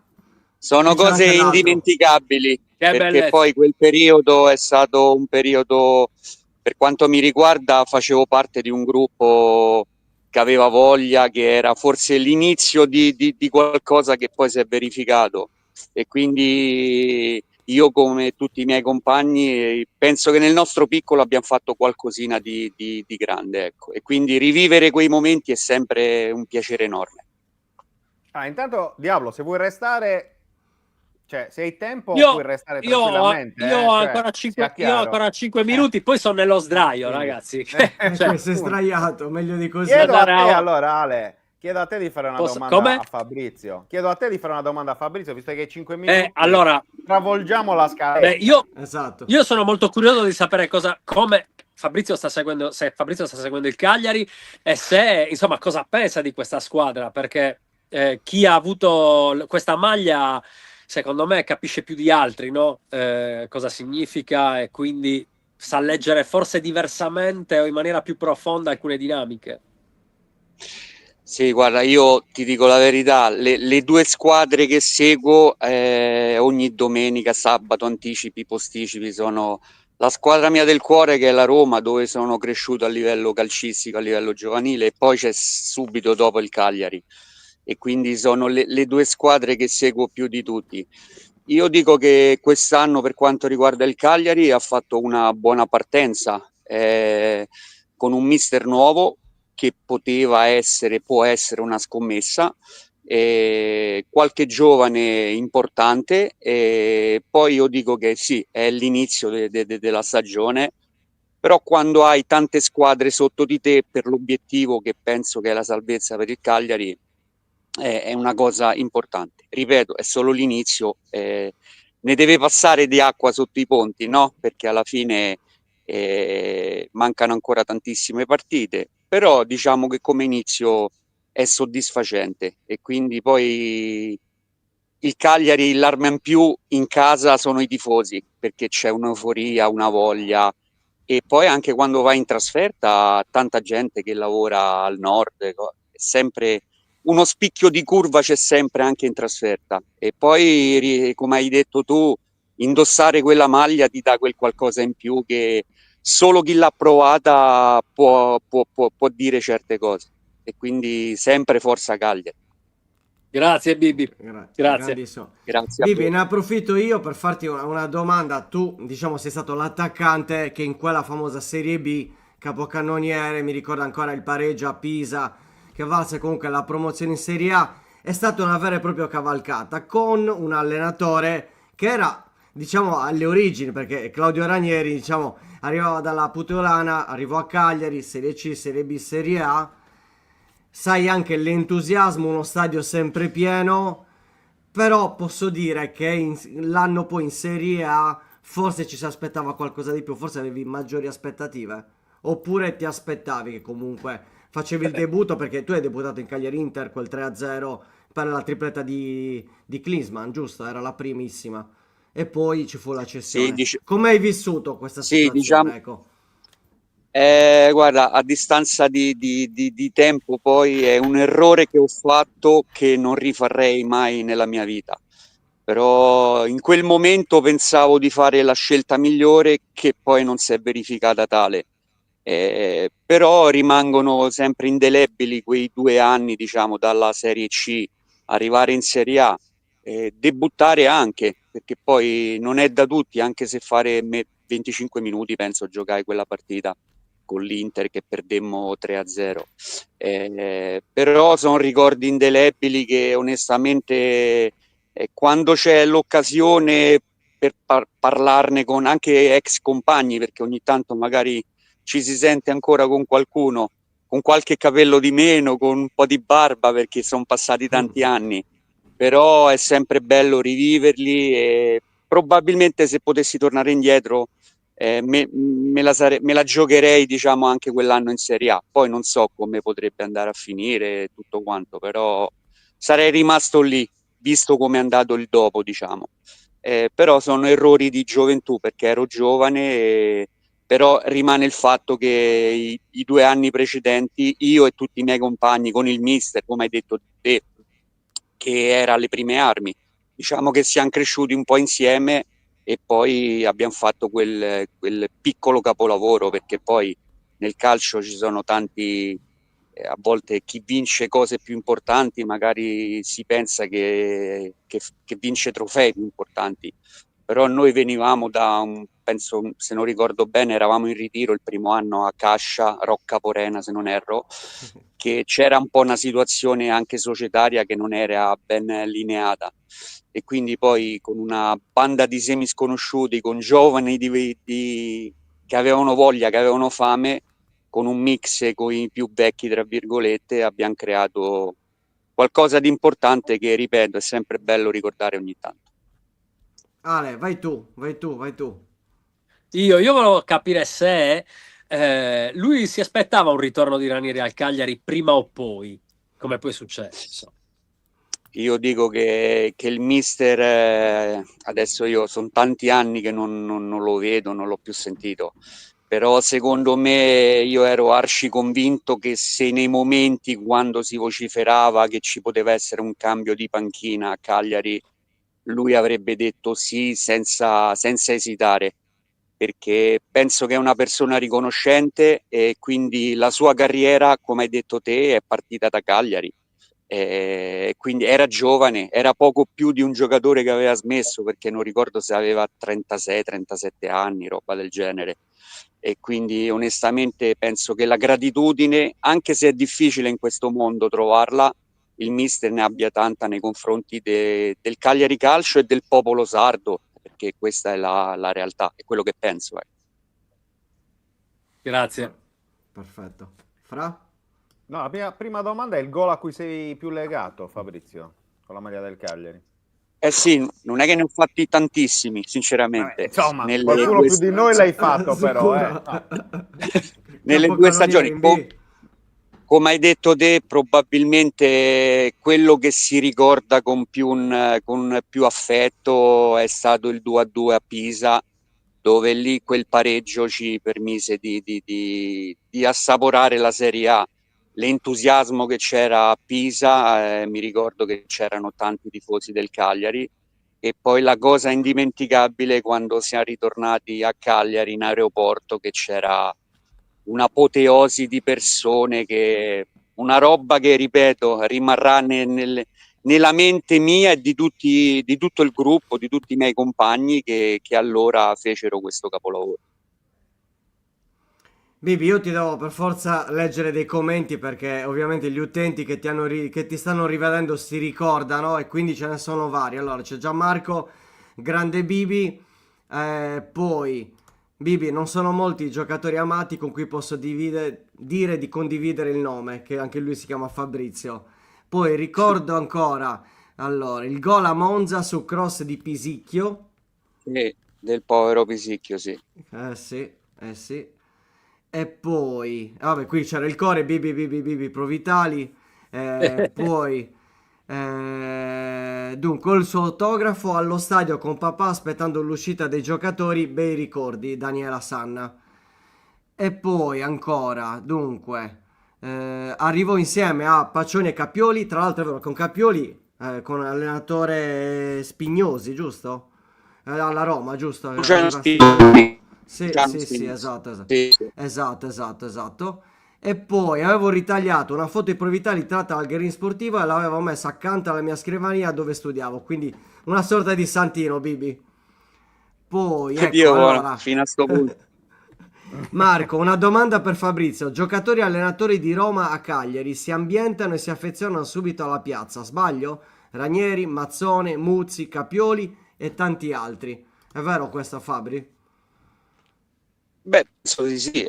sono E c'è cose anche l'altro. indimenticabili Che perché bellezza. poi quel periodo è stato un periodo, per quanto mi riguarda, facevo parte di un gruppo che aveva voglia, che era forse l'inizio di qualcosa che poi si è verificato e quindi io come tutti i miei compagni penso che nel nostro piccolo abbiamo fatto qualcosina di grande, ecco. E quindi rivivere quei momenti è sempre un piacere enorme. Intanto, Diavolo, se vuoi restare, cioè, se hai tempo, puoi Io, restare io, tranquillamente, io ho cioè, ancora sia 5, io ho chiaro. ancora 5 minuti, poi sono nello sdraio, Quindi, ragazzi. Che Cioè, sei sdraiato, meglio di così. chiedo a andare te a... allora, Ale, chiedo a te di fare una domanda Come? a Fabrizio. Chiedo a te di fare una domanda a Fabrizio, visto che hai 5 minuti, Allora, travolgiamo la beh, scaletta. Esatto. io sono molto curioso di sapere come Fabrizio sta seguendo, se Fabrizio sta seguendo il Cagliari e se, insomma, cosa pensa di questa squadra, perché chi ha avuto questa maglia, secondo me, capisce più di altri, no? Cosa significa e quindi sa leggere forse diversamente o in maniera più profonda alcune dinamiche. Sì, guarda, io ti dico la verità, le due squadre che seguo ogni domenica, sabato, anticipi, posticipi, sono la squadra mia del cuore che è la Roma, dove sono cresciuto a livello calcistico, a livello giovanile, e poi c'è subito dopo il Cagliari. E quindi sono le due squadre che seguo più di tutti. Io dico che quest'anno, per quanto riguarda il Cagliari, ha fatto una buona partenza con un mister nuovo che poteva essere, può essere una scommessa, qualche giovane importante, e poi io dico che sì, è l'inizio della stagione, però quando hai tante squadre sotto di te per l'obiettivo che penso che è la salvezza per il Cagliari, è una cosa importante. Ripeto, è solo l'inizio, ne deve passare di acqua sotto i ponti, no? Perché alla fine mancano ancora tantissime partite, però diciamo che come inizio è soddisfacente e quindi poi il Cagliari, l'arma in più in casa sono i tifosi, perché c'è un'euforia, una voglia e poi anche quando vai in trasferta tanta gente che lavora al nord, è sempre uno spicchio di curva, c'è sempre anche in trasferta e poi come hai detto tu, indossare quella maglia ti dà quel qualcosa in più che solo chi l'ha provata può dire certe cose e quindi sempre forza Cagliari. Grazie, Bibi. Grazie. Grandissimo. Grazie a Bibi, voi. ne approfitto io per farti una domanda. Tu, diciamo, sei stato l'attaccante che in quella famosa Serie B, capocannoniere, mi ricordo ancora il pareggio a Pisa, che valse comunque la promozione in Serie A, è stata una vera e propria cavalcata con un allenatore che era, diciamo, alle origini, perché Claudio Ranieri, diciamo, arrivava dalla Puteolana, arrivò a Cagliari, Serie C, Serie B, Serie A. Sai anche l'entusiasmo, uno stadio sempre pieno, però posso dire che l'anno poi in Serie A forse ci si aspettava qualcosa di più, forse avevi maggiori aspettative, oppure ti aspettavi che comunque facevi il debutto, perché tu hai debuttato in Cagliari Inter quel 3-0 per la tripletta di Klinsmann, giusto? Era la primissima. E poi ci fu la cessione. Come hai vissuto questa sì, situazione? diciamo, Ecco. guarda, a distanza di tempo poi è un errore che ho fatto che non rifarei mai nella mia vita. Però in quel momento pensavo di fare la scelta migliore che poi non si è verificata tale. Però rimangono sempre indelebili quei 2 anni, diciamo, dalla Serie C, arrivare in Serie A, debuttare anche, perché poi non è da tutti, anche se fare 25 minuti, penso, giocai quella partita con l'Inter che perdemmo 3-0. Però sono ricordi indelebili che onestamente quando c'è l'occasione per parlarne con anche ex compagni, perché ogni tanto magari ci si sente ancora con qualcuno, con qualche capello di meno, con un po' di barba perché sono passati tanti anni, però è sempre bello riviverli e probabilmente se potessi tornare indietro me la giocherei, diciamo, anche quell'anno in Serie A. Poi non so come potrebbe andare a finire tutto quanto, però sarei rimasto lì, visto come è andato il dopo, diciamo. Però sono errori di gioventù perché ero giovane, però rimane il fatto che i 2 anni precedenti io e tutti i miei compagni con il mister, come hai detto te, che era alle prime armi, diciamo che siamo cresciuti un po' insieme e poi abbiamo fatto quel piccolo capolavoro, perché poi nel calcio ci sono tanti, a volte chi vince cose più importanti magari si pensa che vince trofei più importanti, però noi venivamo penso, se non ricordo bene, eravamo in ritiro il primo anno a Cascia, Rocca Porena se non erro, che c'era un po' una situazione anche societaria che non era ben lineata e quindi poi con una banda di semisconosciuti, con giovani che avevano voglia, che avevano fame, con un mix con i più vecchi, tra virgolette, abbiamo creato qualcosa di importante che, ripeto, è sempre bello ricordare ogni tanto. Ale, vai tu, vai tu, vai tu. Io volevo capire se lui si aspettava un ritorno di Ranieri al Cagliari prima o poi, come poi è successo. Insomma. Io dico che il mister, adesso io sono tanti anni che non lo vedo, non l'ho più sentito, però secondo me io ero arci convinto che se nei momenti quando si vociferava che ci poteva essere un cambio di panchina a Cagliari, lui avrebbe detto sì senza esitare, perché penso che è una persona riconoscente e quindi la sua carriera, come hai detto te, è partita da Cagliari. Quindi era giovane, era poco più di un giocatore che aveva smesso, perché non ricordo se aveva 36-37 anni, roba del genere. E quindi onestamente penso che la gratitudine, anche se è difficile in questo mondo trovarla, il mister ne abbia tanta nei confronti del Cagliari Calcio e del popolo sardo, perché questa è la realtà, è quello che penso. Grazie. Perfetto. Fra? No, la prima domanda è il gol a cui sei più legato, Fabrizio, con la maglia del Cagliari. Eh sì, non è che ne ho fatti tantissimi, sinceramente. Insomma, Nelle qualcuno due più di noi l'hai fatto, però. Sicuro. Nelle Dopo due Canoniere stagioni. in B. Come hai detto te, probabilmente quello che si ricorda con più affetto è stato il 2-2 a Pisa, dove lì quel pareggio ci permise di assaporare la Serie A. L'entusiasmo che c'era a Pisa, mi ricordo che c'erano tanti tifosi del Cagliari, e poi la cosa indimenticabile quando siamo ritornati a Cagliari in aeroporto, che c'era un'apoteosi di persone, una roba che, ripeto, rimarrà nella mente mia e di tutto il gruppo, di tutti i miei compagni che allora fecero questo capolavoro. Bibi, io ti devo per forza leggere dei commenti perché ovviamente gli utenti che che ti stanno rivedendo si ricordano e quindi ce ne sono vari. Allora c'è Gianmarco, grande Bibi, poi Bibi, non sono molti i giocatori amati con cui posso dire di condividere il nome, che anche lui si chiama Fabrizio. Poi ricordo ancora, allora, il gol a Monza su cross di Pisicchio. E del povero Pisicchio, sì. Sì, sì. E poi, vabbè, qui c'era il core, Bibi Pro Vitali. Poi, dunque, il suo autografo allo stadio con papà aspettando l'uscita dei giocatori, bei ricordi, Daniela Sanna. E poi ancora, dunque, arrivò insieme a Paccioni e Capioli, tra l'altro è vero, con Capioli, con l'allenatore Spignosi, giusto? Alla Roma, giusto? Luciano Arriva- Spinelli. Sì, Luciano sì, sì, Spinelli. esatto. Sì. Esatto. E poi avevo ritagliato una foto di Provitali tratta dal Guerin Sportivo e l'avevo messa accanto alla mia scrivania dove studiavo, quindi una sorta di santino, Bibi. Poi, ecco, Dio, allora... fino a sto punto. Marco, una domanda per Fabrizio. Giocatori e allenatori di Roma a Cagliari si ambientano e si affezionano subito alla piazza, sbaglio? Ranieri, Mazzone, Muzzi, Capioli e tanti altri. È vero questo, Fabri? Beh, penso di sì,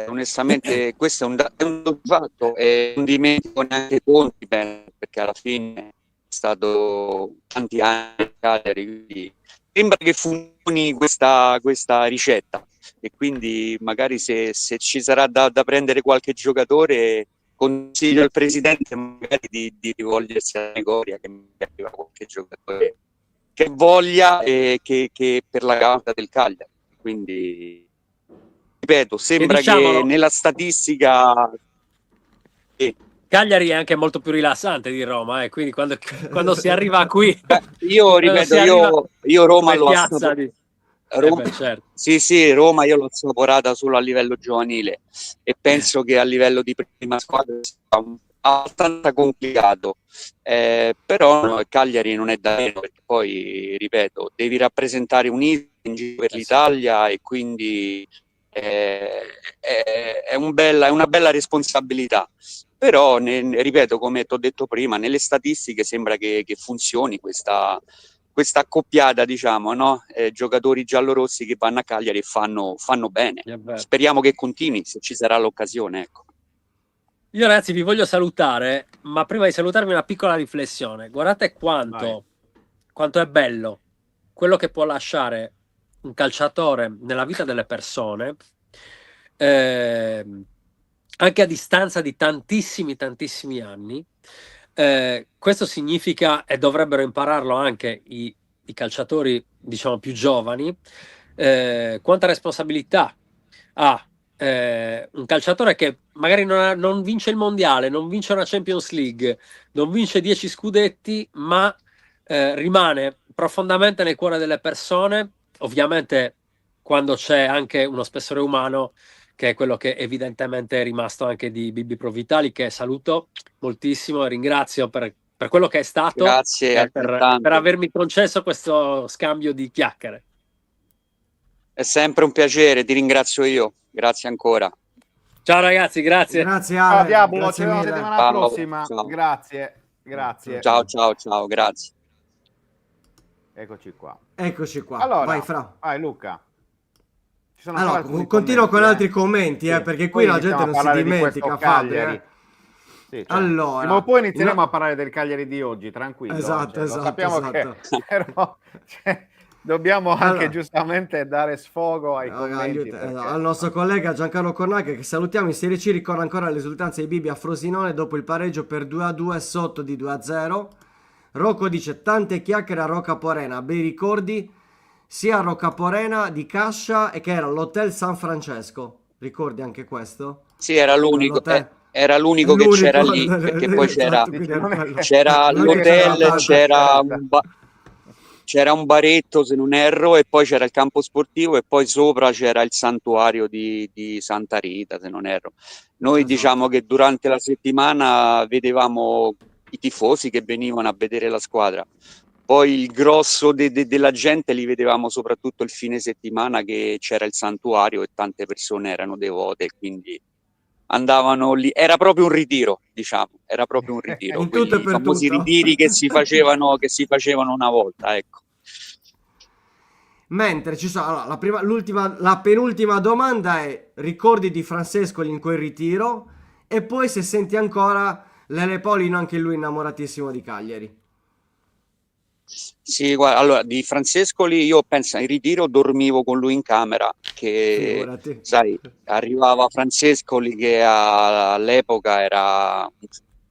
onestamente questo è un dato di fatto e non dimentico neanche Conti, perché alla fine è stato tanti anni a Cagliari, quindi sembra che funzioni questa ricetta e quindi magari se ci sarà da prendere qualche giocatore, consiglio al presidente magari di rivolgersi a Negoria, che mi arriva qualche giocatore che voglia e che per la causa del Cagliari. Quindi ripeto, E sembra che diciamolo, nella statistica Cagliari è anche molto più rilassante di Roma, quindi quando si arriva qui, io quando ripeto, si arriva io Roma come l'ho piazza di... Roma, beh, certo. sì, Roma io l'ho assaporata solo a livello giovanile e penso che a livello di prima squadra sia abbastanza complicato, però no, Cagliari non è da meno, perché poi, ripeto, devi rappresentare un'Italia in giro per Sì. l'Italia e quindi è una bella responsabilità. Però, ripeto, come ti ho detto prima, nelle statistiche sembra che funzioni questa accoppiata, diciamo, no? Giocatori giallorossi che vanno a Cagliari e fanno bene. È vero. Speriamo che continui, se ci sarà l'occasione, ecco. Io ragazzi vi voglio salutare, ma prima di salutarvi una piccola riflessione. Guardate quanto è bello quello che può lasciare un calciatore nella vita delle persone, anche a distanza di tantissimi anni. Questo significa, e dovrebbero impararlo anche i calciatori, diciamo, più giovani, quanta responsabilità ha un calciatore che magari non vince il mondiale, non vince una Champions League, non vince 10 scudetti, ma rimane profondamente nel cuore delle persone, ovviamente quando c'è anche uno spessore umano, che è quello che evidentemente è rimasto anche di Bibi Provitali, che saluto moltissimo e ringrazio per quello che è stato Grazie, e per altrettanto. avermi concesso questo scambio di chiacchiere. È sempre un piacere, ti ringrazio io. Grazie ancora. Ciao ragazzi, grazie. Grazie Ciao Ale, Diablo, ci grazie vediamo mille. settimana Ciao, prossima. ciao. Grazie. Ciao, grazie. Eccoci qua. Eccoci qua, Allora, vai Fra. vai Luca. Ci sono Allora, ancora alcuni continuo con commenti, altri commenti, Sì. perché Poi qui la iniziamo gente a non si parlare di dimentica, questo Fabri. Cagliari. Sì, certo. Allora, Prima o poi inizieremo no- a parlare del Cagliari di oggi, tranquillo. Esatto, Lo esatto, sappiamo esatto. che però, dobbiamo anche Allora. giustamente dare sfogo ai Allora, commenti. perché- al nostro collega Giancarlo Cornacchia, che salutiamo, in Serie C ricorda ancora l'esultanza di Bibi a Frosinone dopo il pareggio per 2-2 sotto di 2-0. Rocco dice tante chiacchiere a Rocca Porena, bei ricordi sia a Rocca Porena di Cascia e che era l'Hotel San Francesco. Ricordi anche questo? Sì, era l'unico, L'hotel- era l'unico che l'unico, c'era lì, perché poi c'era, esatto, quindi era Non è quello. che- c'era Non è che c'era l'hotel, tanta c'era un baretto se non erro, e poi c'era il campo sportivo e poi sopra c'era il santuario di Santa Rita, se non erro. Noi Esatto. diciamo che durante la settimana vedevamo i tifosi che venivano a vedere la squadra. Poi il grosso della gente li vedevamo soprattutto il fine settimana, che c'era il santuario e tante persone erano devote, quindi andavano lì. Era proprio un ritiro, diciamo, era proprio un ritiro, In tutto e quelli per famosi tutto. ritiri che si facevano una volta, ecco. Mentre ci sono, allora, la penultima domanda è: ricordi di Francescoli in quel ritiro? E poi se senti ancora Lele Paulino, anche lui innamoratissimo di Cagliari. Sì, guarda, allora di Francescoli io penso in ritiro dormivo con lui in camera, che Figurati. sai, arrivava Francescoli che all'epoca era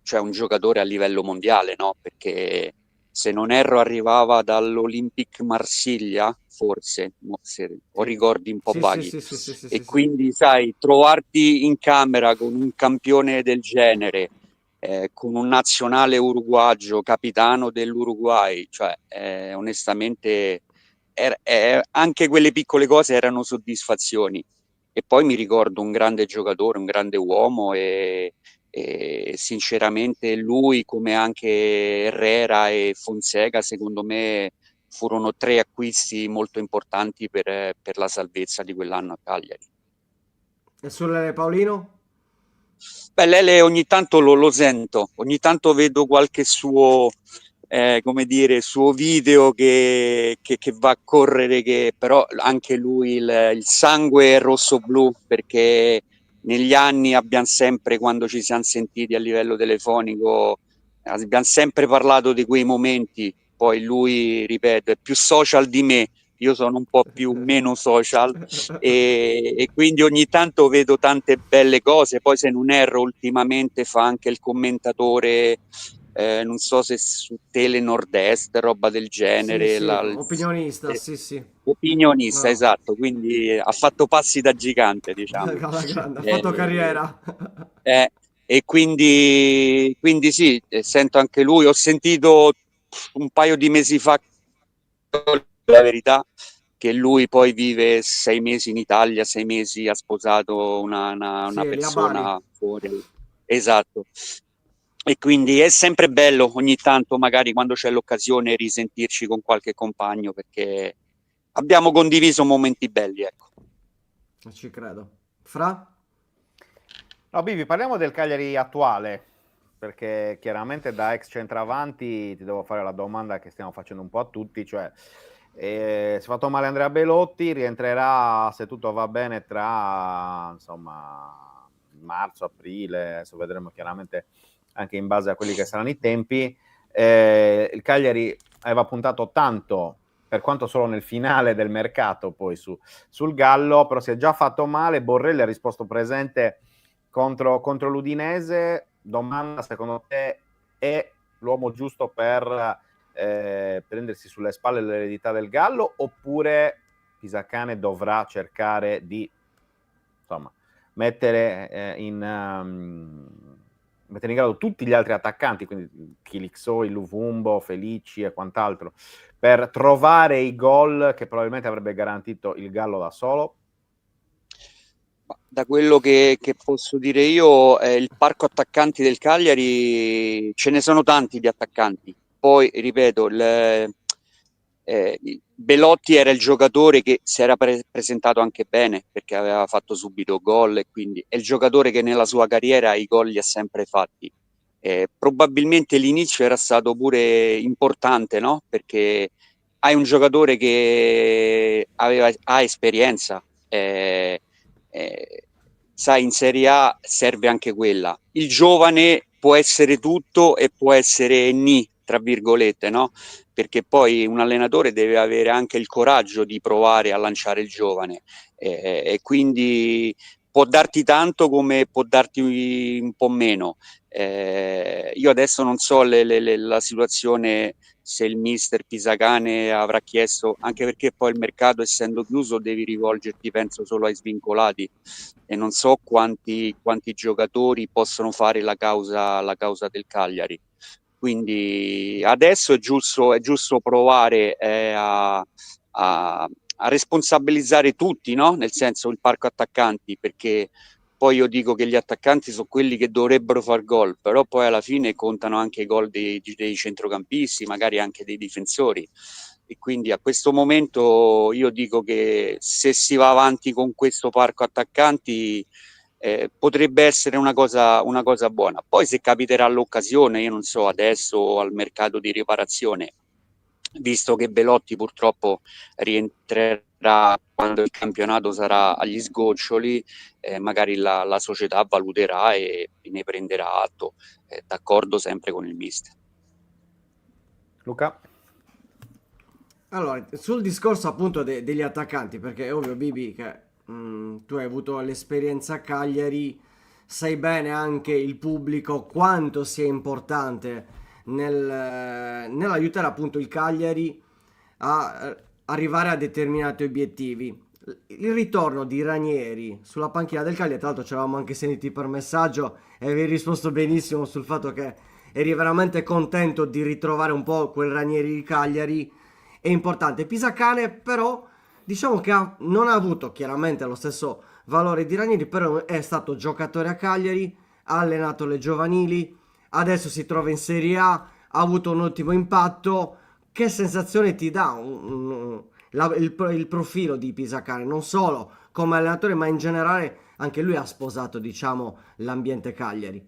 cioè un giocatore a livello mondiale, no? Perché se non erro arrivava dall'Olympique Marsiglia, forse, se ho ricordi un po' Sì, vaghi. sì, sì, sì, sì, E sì, quindi, sai, trovarti in camera con un campione del genere, con un nazionale uruguagio, capitano dell'Uruguay, cioè onestamente anche quelle piccole cose erano soddisfazioni. E poi mi ricordo un grande giocatore, un grande uomo e sinceramente lui, come anche Herrera e Fonseca, secondo me furono tre acquisti molto importanti per la salvezza di quell'anno a Cagliari. E su Lele Paulino? Beh, Lele ogni tanto lo sento, ogni tanto vedo qualche suo come dire, suo video che va a correre, che però anche lui il sangue è rosso-blu, perché negli anni abbiamo sempre, quando ci siamo sentiti a livello telefonico, abbiamo sempre parlato di quei momenti. Poi lui, ripeto, è più social di me, io sono un po' più meno social e quindi ogni tanto vedo tante belle cose. Poi, se non erro, ultimamente fa anche il commentatore, non so se su Tele Nord-Est, roba del Sì, genere, sì, opinionista, sì, sì. opinionista, No. esatto, quindi ha fatto passi da gigante, diciamo. Alla grande, ha fatto Eh, carriera. e quindi sì, sento anche lui. Ho sentito un paio di mesi fa, la verità, che lui poi vive 6 mesi in Italia, 6 mesi ha sposato una Sì, lì a Bari. persona fuori. Esatto. E quindi è sempre bello ogni tanto, magari quando c'è l'occasione, risentirci con qualche compagno, perché abbiamo condiviso momenti belli, ecco. Ci credo. Fra? No, Bivi, parliamo del Cagliari attuale, perché chiaramente da ex centravanti ti devo fare la domanda che stiamo facendo un po' a tutti, cioè si è fatto male Andrea Belotti, rientrerà se tutto va bene tra insomma marzo, aprile, adesso vedremo chiaramente anche in base a quelli che saranno i tempi. Il Cagliari aveva puntato tanto, per quanto solo nel finale del mercato, poi sul Gallo, però si è già fatto male. Borrelli ha risposto presente contro l'Udinese. Domanda, secondo te è l'uomo giusto per prendersi sulle spalle l'eredità del Gallo, oppure Pisacane dovrà cercare di insomma mettere in grado tutti gli altri attaccanti, quindi Chilixoi, Luvumbo, Felici e quant'altro, per trovare i gol che probabilmente avrebbe garantito il Gallo da solo? Da quello che posso dire io, il parco attaccanti del Cagliari, ce ne sono tanti di attaccanti. Poi, ripeto, Belotti era il giocatore che si era presentato anche bene, perché aveva fatto subito gol, e quindi è il giocatore che nella sua carriera i gol li ha sempre fatti. Probabilmente l'inizio era stato pure importante, no? Perché hai un giocatore che ha esperienza, sai, in Serie A serve anche quella. Il giovane può essere tutto e può essere ni, tra virgolette, no? Perché poi un allenatore deve avere anche il coraggio di provare a lanciare il giovane, e quindi può darti tanto come può darti un po' meno. Io adesso non so la situazione, se il mister Pisacane avrà chiesto, anche perché poi il mercato essendo chiuso devi rivolgerti, penso, solo ai svincolati, e non so quanti giocatori possono fare la causa del Cagliari. Quindi adesso è giusto provare a responsabilizzare tutti, no? Nel senso, il parco attaccanti, perché poi io dico che gli attaccanti sono quelli che dovrebbero far gol, però poi alla fine contano anche i gol dei centrocampisti, magari anche dei difensori. E quindi a questo momento io dico che se si va avanti con questo parco attaccanti, potrebbe essere una cosa buona. Poi, se capiterà l'occasione, io non so, adesso al mercato di riparazione, visto che Belotti purtroppo rientrerà quando il campionato sarà agli sgoccioli, magari la società valuterà e ne prenderà atto, d'accordo sempre con il mister. Luca? Allora, sul discorso appunto degli attaccanti, perché è ovvio, Bibi, che tu hai avuto l'esperienza a Cagliari, sai bene anche il pubblico quanto sia importante nell'aiutare appunto il Cagliari a arrivare a determinati obiettivi. Il ritorno di Ranieri sulla panchina del Cagliari, tra l'altro ci avevamo anche sentiti per messaggio e avevi risposto benissimo sul fatto che eri veramente contento di ritrovare un po' quel Ranieri di Cagliari. È importante. Pisacane però diciamo che non ha avuto chiaramente lo stesso valore di Ranieri, però è stato giocatore a Cagliari, ha allenato le giovanili, adesso si trova in Serie A, ha avuto un ottimo impatto. Che sensazione ti dà il profilo di Pisacane, non solo come allenatore, ma in generale anche lui ha sposato, diciamo, l'ambiente Cagliari?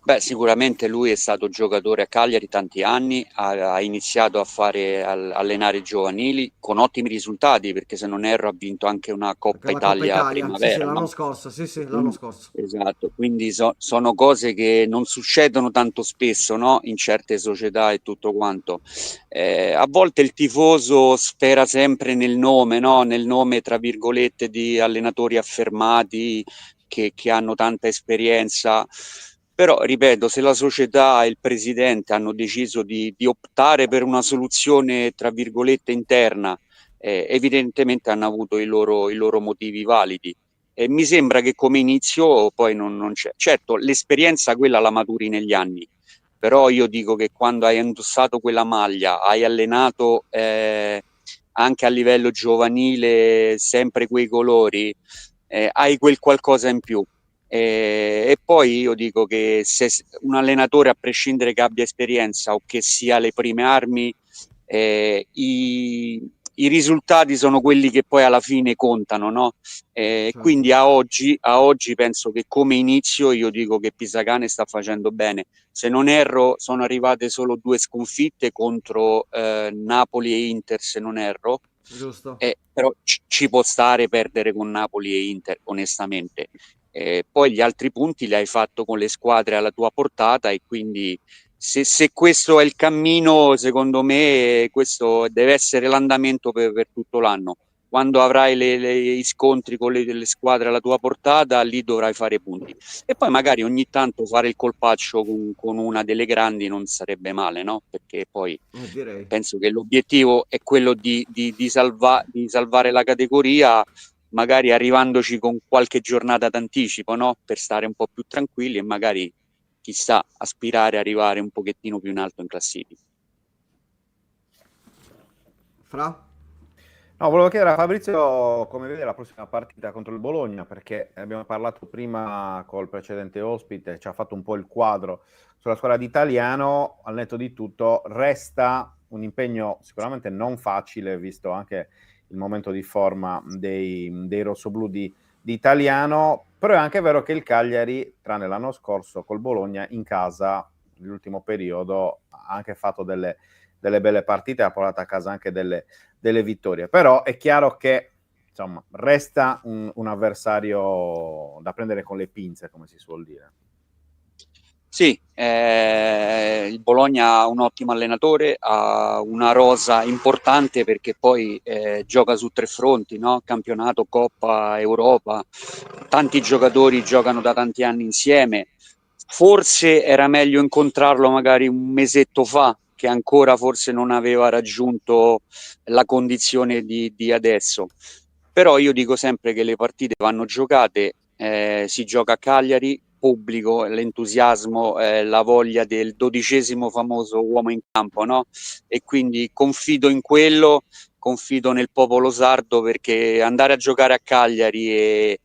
Beh, sicuramente lui è stato giocatore a Cagliari tanti anni, ha iniziato a allenare giovanili con ottimi risultati, perché se non erro ha vinto anche una Perché Coppa la Coppa Italia Italia, sì, sì, primavera, l'anno no? scorso, sì, sì, l'anno Quindi, scorso. esatto, quindi sono cose che non succedono tanto spesso, no? In certe società e tutto quanto. A volte il tifoso spera sempre nel nome, no? Nel nome, tra virgolette, di allenatori affermati che hanno tanta esperienza. Però, ripeto, se la società e il presidente hanno deciso di optare per una soluzione, tra virgolette, interna, evidentemente hanno avuto i loro motivi validi. E mi sembra che come inizio poi non c'è. Certo, l'esperienza quella la maturi negli anni, però io dico che quando hai indossato quella maglia, hai allenato anche a livello giovanile sempre quei colori, hai quel qualcosa in più. E poi io dico che se un allenatore, a prescindere che abbia esperienza o che sia alle prime armi, i risultati sono quelli che poi alla fine contano, no? Certo. Quindi a oggi penso che come inizio io dico che Pisacane sta facendo bene. Se non erro, sono arrivate solo 2 sconfitte contro Napoli e Inter, se non erro. Giusto. Però ci può stare perdere con Napoli e Inter, onestamente. Poi gli altri punti li hai fatto con le squadre alla tua portata, e quindi se questo è il cammino, secondo me questo deve essere l'andamento per tutto l'anno. Quando avrai gli scontri con le squadre alla tua portata, lì dovrai fare punti. E poi magari ogni tanto fare il colpaccio con una delle grandi non sarebbe male, no? Perché poi Direi. penso che l'obiettivo è quello di salvare la categoria, magari arrivandoci con qualche giornata d'anticipo, no? Per stare un po' più tranquilli e magari, chissà, aspirare a arrivare un pochettino più in alto in classifica. Fra? No, volevo chiedere a Fabrizio come vede la prossima partita contro il Bologna, perché abbiamo parlato prima col precedente ospite, ci ha fatto un po' il quadro sulla squadra di Italiano. Al netto di tutto resta un impegno sicuramente non facile, visto anche il momento di forma dei rossoblù di Italiano, però è anche vero che il Cagliari, tranne l'anno scorso col Bologna, in casa, nell'ultimo periodo, ha anche fatto delle belle partite, ha portato a casa anche delle vittorie. Però è chiaro che insomma resta un avversario da prendere con le pinze, come si suol dire. Sì, il Bologna ha un ottimo allenatore, ha una rosa importante perché poi gioca su 3 fronti, no? Campionato, Coppa, Europa, tanti giocatori giocano da tanti anni insieme. Forse era meglio incontrarlo magari un mesetto fa, che ancora forse non aveva raggiunto la condizione di adesso. Però io dico sempre che le partite vanno giocate, si gioca a Cagliari, pubblico, l'entusiasmo, la voglia del 12° famoso uomo in campo, no? E quindi confido in quello, confido nel popolo sardo, perché andare a giocare a Cagliari e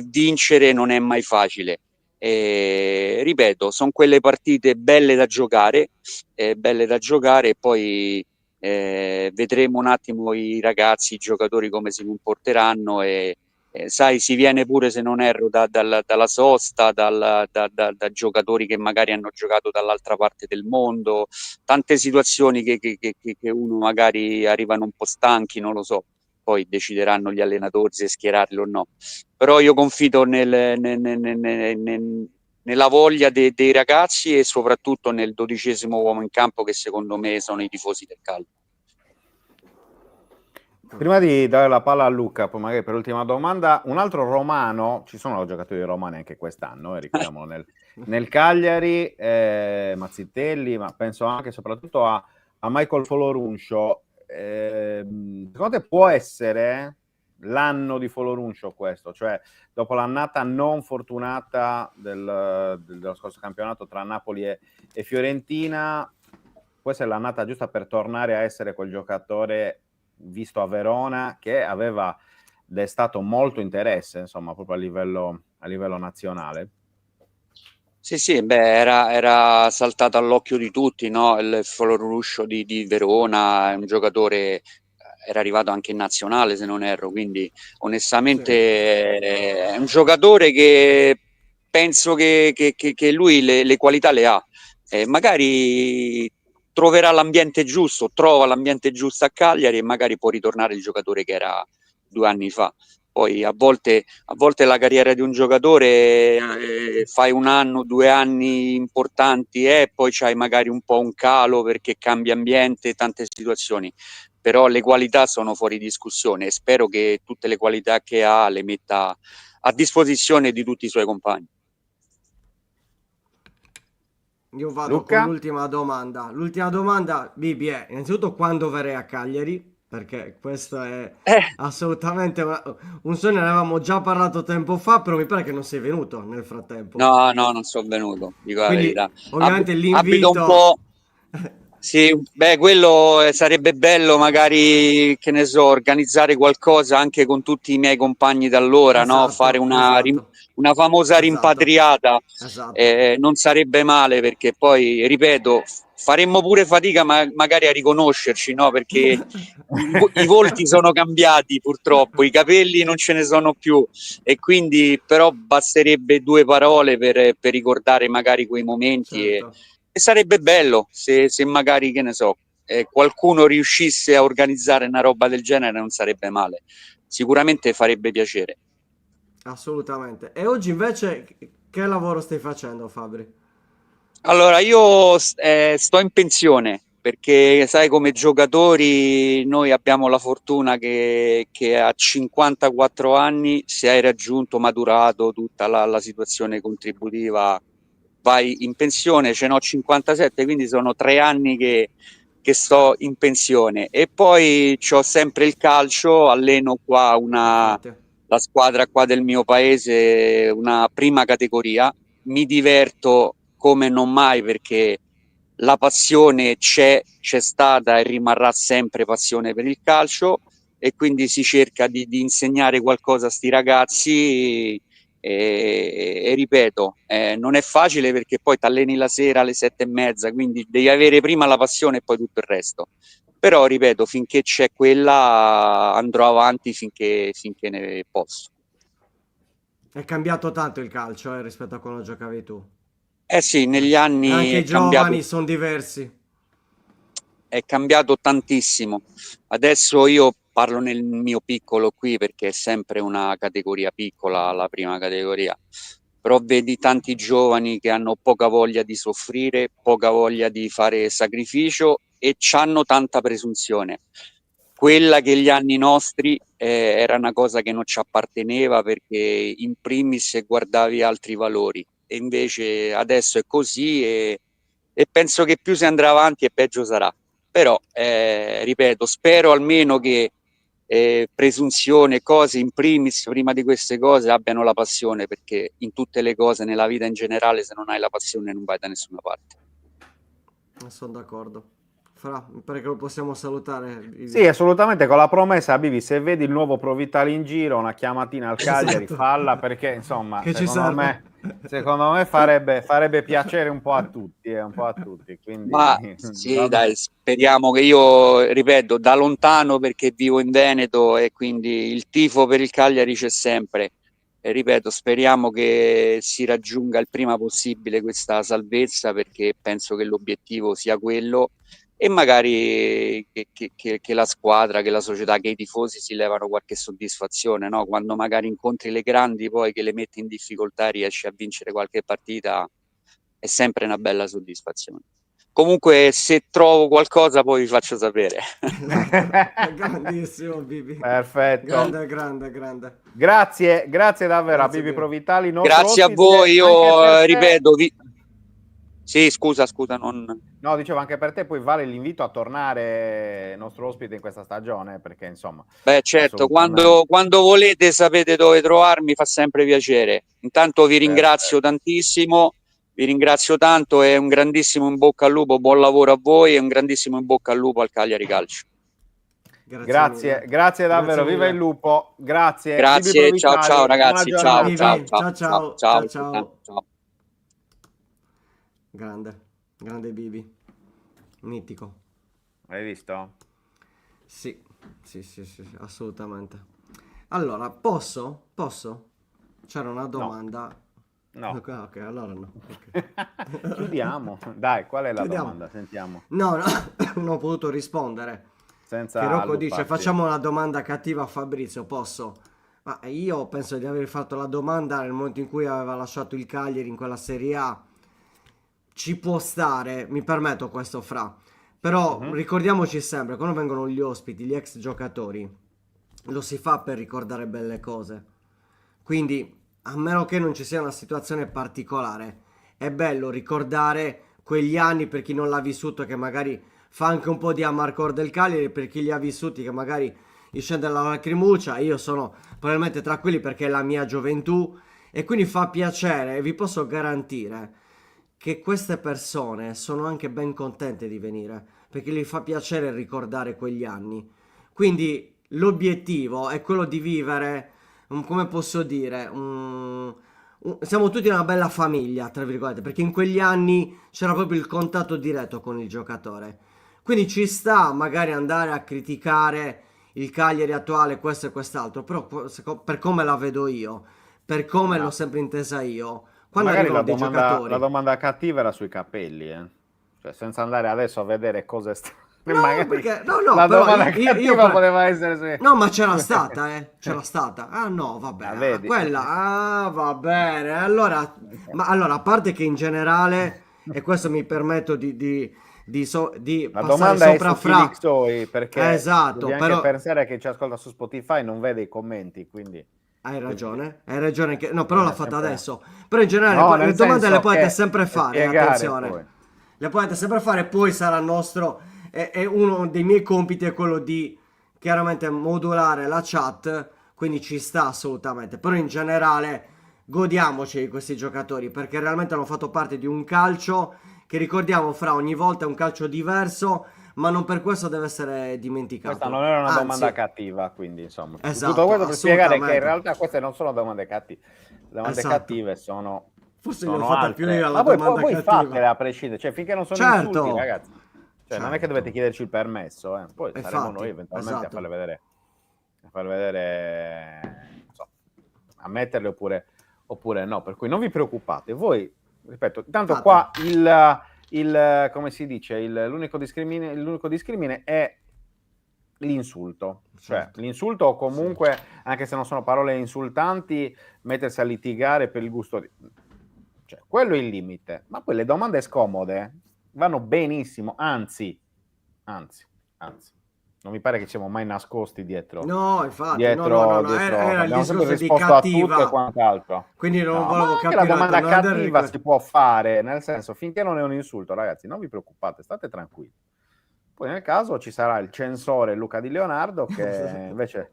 vincere non è mai facile. Ripeto, sono quelle partite belle da giocare, e poi vedremo un attimo i ragazzi, i giocatori come si comporteranno, e sai, si viene pure, se non erro, dalla sosta, da giocatori che magari hanno giocato dall'altra parte del mondo, tante situazioni che uno magari arrivano un po' stanchi, non lo so, poi decideranno gli allenatori se schierarli o no. Però io confido nella voglia dei ragazzi, e soprattutto nel 12° uomo in campo, che secondo me sono i tifosi del calcio. Prima di dare la palla a Luca, poi magari per l'ultima domanda, un altro romano, ci sono giocatori romani anche quest'anno, ricordiamo nel Cagliari, Mazzitelli, ma penso anche e soprattutto a Michael Folorunscio. Secondo te può essere l'anno di Folorunscio questo? Cioè, dopo l'annata non fortunata dello scorso campionato tra Napoli e Fiorentina, può essere l'annata giusta per tornare a essere quel giocatore visto a Verona, che aveva destato molto interesse, insomma, proprio a livello nazionale? Sì, beh, era saltato all'occhio di tutti, no? Il Folorunscio di Verona, è un giocatore, era arrivato anche in nazionale, se non erro, quindi Sì. onestamente è un giocatore che penso che lui le qualità le ha. Magari troverà l'ambiente giusto, trova l'ambiente giusto a Cagliari e magari può ritornare il giocatore che era 2 anni fa. Poi a volte la carriera di un giocatore, fai 1 anno, 2 anni importanti e poi c'hai magari un po' un calo perché cambia ambiente, tante situazioni, però le qualità sono fuori discussione e spero che tutte le qualità che ha le metta a disposizione di tutti i suoi compagni. Io vado Luca? con l'ultima domanda. L'ultima domanda, Bibi, è innanzitutto quando verrai a Cagliari? Perché questo è assolutamente un sogno, ne avevamo già parlato tempo fa, però mi pare che non sei venuto nel frattempo. No, non sono venuto, dico la Quindi, verità. ovviamente, Abito un l'invito... po'. Sì, beh, quello sarebbe bello magari, che ne so, organizzare qualcosa anche con tutti i miei compagni d'allora, no? Fare Esatto, esatto, una famosa esatto, rimpatriata, esatto. non sarebbe male perché poi, ripeto, faremmo pure fatica magari a riconoscerci, no? Perché i volti sono cambiati purtroppo, i capelli non ce ne sono più e quindi però basterebbe 2 parole per ricordare magari quei momenti Certo. e sarebbe bello se magari, che ne so, qualcuno riuscisse a organizzare una roba del genere, non sarebbe male. Sicuramente farebbe piacere. Assolutamente. E oggi invece che lavoro stai facendo, Fabri? Allora, io sto in pensione perché, sai, come giocatori noi abbiamo la fortuna che a 54 anni, se hai raggiunto, maturato tutta la situazione contributiva, vai in pensione. Ce n'ho 57, quindi sono 3 anni che sto in pensione. E poi c'ho sempre il calcio, alleno qua Infatti. la squadra qua del mio paese, una prima categoria. Mi diverto come non mai perché la passione c'è stata e rimarrà sempre passione per il calcio e quindi si cerca di insegnare qualcosa a sti ragazzi e ripeto, non è facile perché poi ti alleni la sera alle 7:30, quindi devi avere prima la passione e poi tutto il resto. Però ripeto, finché c'è quella andrò avanti finché ne posso. È cambiato tanto il calcio, rispetto a quando giocavi tu. Eh sì, negli E anni anche i giovani sono diversi. è cambiato tantissimo. Adesso io parlo nel mio piccolo qui perché è sempre una categoria piccola, la prima categoria, però vedi tanti giovani che hanno poca voglia di soffrire, poca voglia di fare sacrificio e c'hanno tanta presunzione. Quella che gli anni nostri era una cosa che non ci apparteneva perché in primis guardavi altri valori e invece adesso è così e penso che più si andrà avanti e peggio sarà. Però, ripeto, spero almeno che presunzione, cose in primis, prima di queste cose, abbiano la passione, perché in tutte le cose, nella vita in generale, se non hai la passione non vai da nessuna parte. Sono d'accordo. Fra, perché lo possiamo salutare. Sì, assolutamente, con la promessa, Bibi, se vedi il nuovo Pro Vitale in giro, una chiamatina al Cagliari, Esatto. falla, perché insomma, Che ci secondo me farebbe piacere un po' a tutti, un po' a tutti, quindi Ma sì, va bene. dai, speriamo che io, ripeto, da lontano perché vivo in Veneto e quindi il tifo per il Cagliari c'è sempre. E ripeto, speriamo che si raggiunga il prima possibile questa salvezza perché penso che l'obiettivo sia quello e magari che la squadra, che la società, che i tifosi si levano qualche soddisfazione, no? Quando magari incontri le grandi poi che le metti in difficoltà e riesci a vincere qualche partita è sempre una bella soddisfazione. Comunque, se trovo qualcosa, poi vi faccio sapere. Grandissimo, Bibi. Perfetto. Grande, grande, grande. Grazie davvero a Grazie, Bibi Bibi. Provitali, nostro Grazie a ospite, voi, anche io per te. ripeto, sì, scusa, non. No, dicevo anche per te, poi vale l'invito a tornare nostro ospite in questa stagione, perché insomma, Beh, certo, assolutamente. quando volete sapete dove trovarmi, fa sempre piacere. Intanto vi ringrazio tantissimo, vi ringrazio tanto e un grandissimo in bocca al lupo, buon lavoro a voi e un grandissimo in bocca al lupo al Cagliari Calcio. Grazie Grazie davvero, mille. viva il lupo, grazie. Bibi Grazie, ciao Provitali, ciao buona ragazzi, Ciao, ciao ciao giornata. Bibi. ciao Ciao, ciao ciao. ciao Ciao, ciao. Grande, grande Bibi. Mitico. Hai visto? Sì, assolutamente. Allora, posso? C'era una domanda. No. Ok, allora no. Ok. Chiudiamo. Dai, qual è la Chiudiamo. domanda? Sentiamo. No, non ho potuto rispondere. Senza Che Rocco dice, allupparti. facciamo una domanda cattiva a Fabrizio, posso? Ma io penso di aver fatto la domanda nel momento in cui aveva lasciato il Cagliari in quella Serie A. Ci può stare, mi permetto questo, Fra. Però Mhm. ricordiamoci sempre, quando vengono gli ospiti, gli ex giocatori, lo si fa per ricordare belle cose. Quindi, a meno che non ci sia una situazione particolare, è bello ricordare quegli anni per chi non l'ha vissuto, che magari fa anche un po' di amarcord del Cagliari, per chi li ha vissuti, che magari gli scende la lacrimuccia. Io sono probabilmente tra quelli perché è la mia gioventù e quindi fa piacere e vi posso garantire che queste persone sono anche ben contente di venire perché gli fa piacere ricordare quegli anni. Quindi l'obiettivo è quello di vivere, come posso dire, siamo tutti una bella famiglia, tra virgolette, perché in quegli anni c'era proprio il contatto diretto con il giocatore. Quindi ci sta magari andare a criticare il Cagliari attuale, questo e quest'altro, però per come la vedo io, per come No. l'ho sempre intesa io, quando Magari arrivano dei la giocatori... domanda cattiva era sui capelli, eh. Cioè, senza andare adesso a vedere cosa è stato. No, Magari perché no, la però domanda io cattiva poteva essere sui... no, ma c'era stata, c'era stata. Ah no, vabbè, Ah, vedi? quella, va bene. Allora, ma allora, a parte che in generale, e questo mi permetto di La passare domanda è sopra su Fra. Felixoi, perché Esatto, devi anche però pensare che ci ascolta su Spotify non vede i commenti, quindi... hai ragione che no, però l'ha fatta sempre... adesso. Però in generale No, le nel domande le senso potete che sempre per fare, spiegare attenzione. poi. Le potete sempre fare, poi sarà il nostro è uno dei miei compiti è quello di chiaramente modulare la chat, quindi ci sta assolutamente. Però in generale godiamoci di questi giocatori perché realmente hanno fatto parte di un calcio che ricordiamo Fra ogni volta è un calcio diverso, ma non per questo deve essere dimenticato. Questa non era una domanda Anzi, cattiva, quindi insomma. esatto, Tutto questo per spiegare che in assolutamente. realtà queste non sono domande cattive. Le domande Esatto. cattive sono Forse ne ho sono fatta più altre. io alla Ma voi, domanda voi cattiva. fatele a prescindere, cioè finché non sono Certo. insulti, ragazzi. Cioè, non è che Certo. dovete chiederci il permesso, poi saremo Infatti, noi eventualmente esatto. a farle vedere, non so, a metterle oppure no. Per cui non vi preoccupate. Voi, ripeto, tanto Fate. qua il come si dice, l'unico discrimine è l'insulto. Cioè, Certo. l'insulto o comunque, anche se non sono parole insultanti, mettersi a litigare per il gusto di... Cioè, quello è il limite. Ma poi le domande scomode vanno benissimo, anzi, non mi pare che siamo mai nascosti dietro. No, infatti, Dietro, no, era il abbiamo sempre discorso di risposto a tutto e cattiva. quant'altro. Quindi non No, volevo ma anche capire la domanda non andare cattiva con- si può fare, nel senso, finché non è un insulto, ragazzi, non vi preoccupate, state tranquilli. Poi nel caso ci sarà il censore Luca Di Leonardo, che invece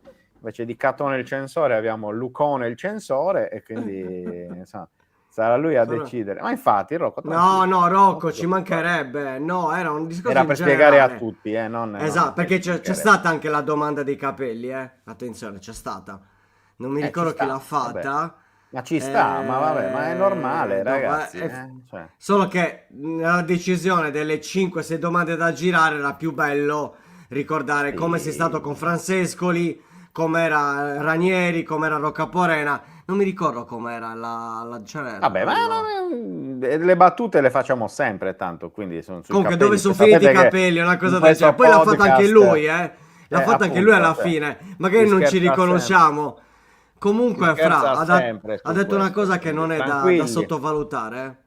di Catone il censore abbiamo Lucone il censore, e quindi insomma, sarà lui a decidere. Ma infatti, Rocco, No, Rocco, ci mancherebbe. No, era un discorso era in per spiegare a generale. tutti, non Esatto, perché c'è spiegare. stata anche la domanda dei capelli, Attenzione, c'è stata. Non mi ricordo Ci chi sta, l'ha fatta. Ma ci sta, ma vabbè, ma è normale, ragazzi. Cioè. Solo che nella decisione delle 5-6 domande da girare era più bello ricordare come sei stato con Francescoli, com'era Ranieri, com'era Roccaporena. Non mi ricordo com'era la c'era Vabbè, ma le battute le facciamo sempre tanto, quindi sono sui comunque capelli. dove sono finiti i Sapete che capelli, una cosa in del questo genere. Poi l'ha fatto anche podcast, lui, L'ha fatto anche lui alla appunto, fine. Magari si non ci scherza riconosciamo. Comunque, Si scherza Fra, sempre ha su detto una questo, cosa che non è da tranquilli. sottovalutare.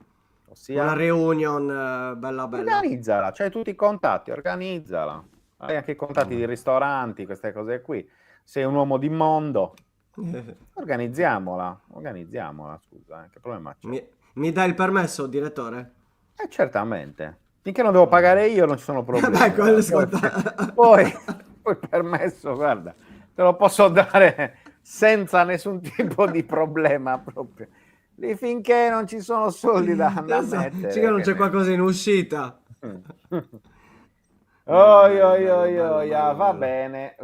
Ossia, Una reunion bella. organizzala, c'hai tutti i contatti, organizzala. Hai anche i contatti di ristoranti, queste cose qui. Sei un uomo di mondo, organizziamola, scusa, che problema c'è? Mi dai il permesso, direttore? Certamente. Finché non devo pagare io non ci sono problemi. Beh, quello Poi permesso, guarda, te lo posso dare senza nessun tipo di problema proprio. Lì finché non ci sono soldi da mettere. Sì, che non c'è qualcosa in uscita. Va bene.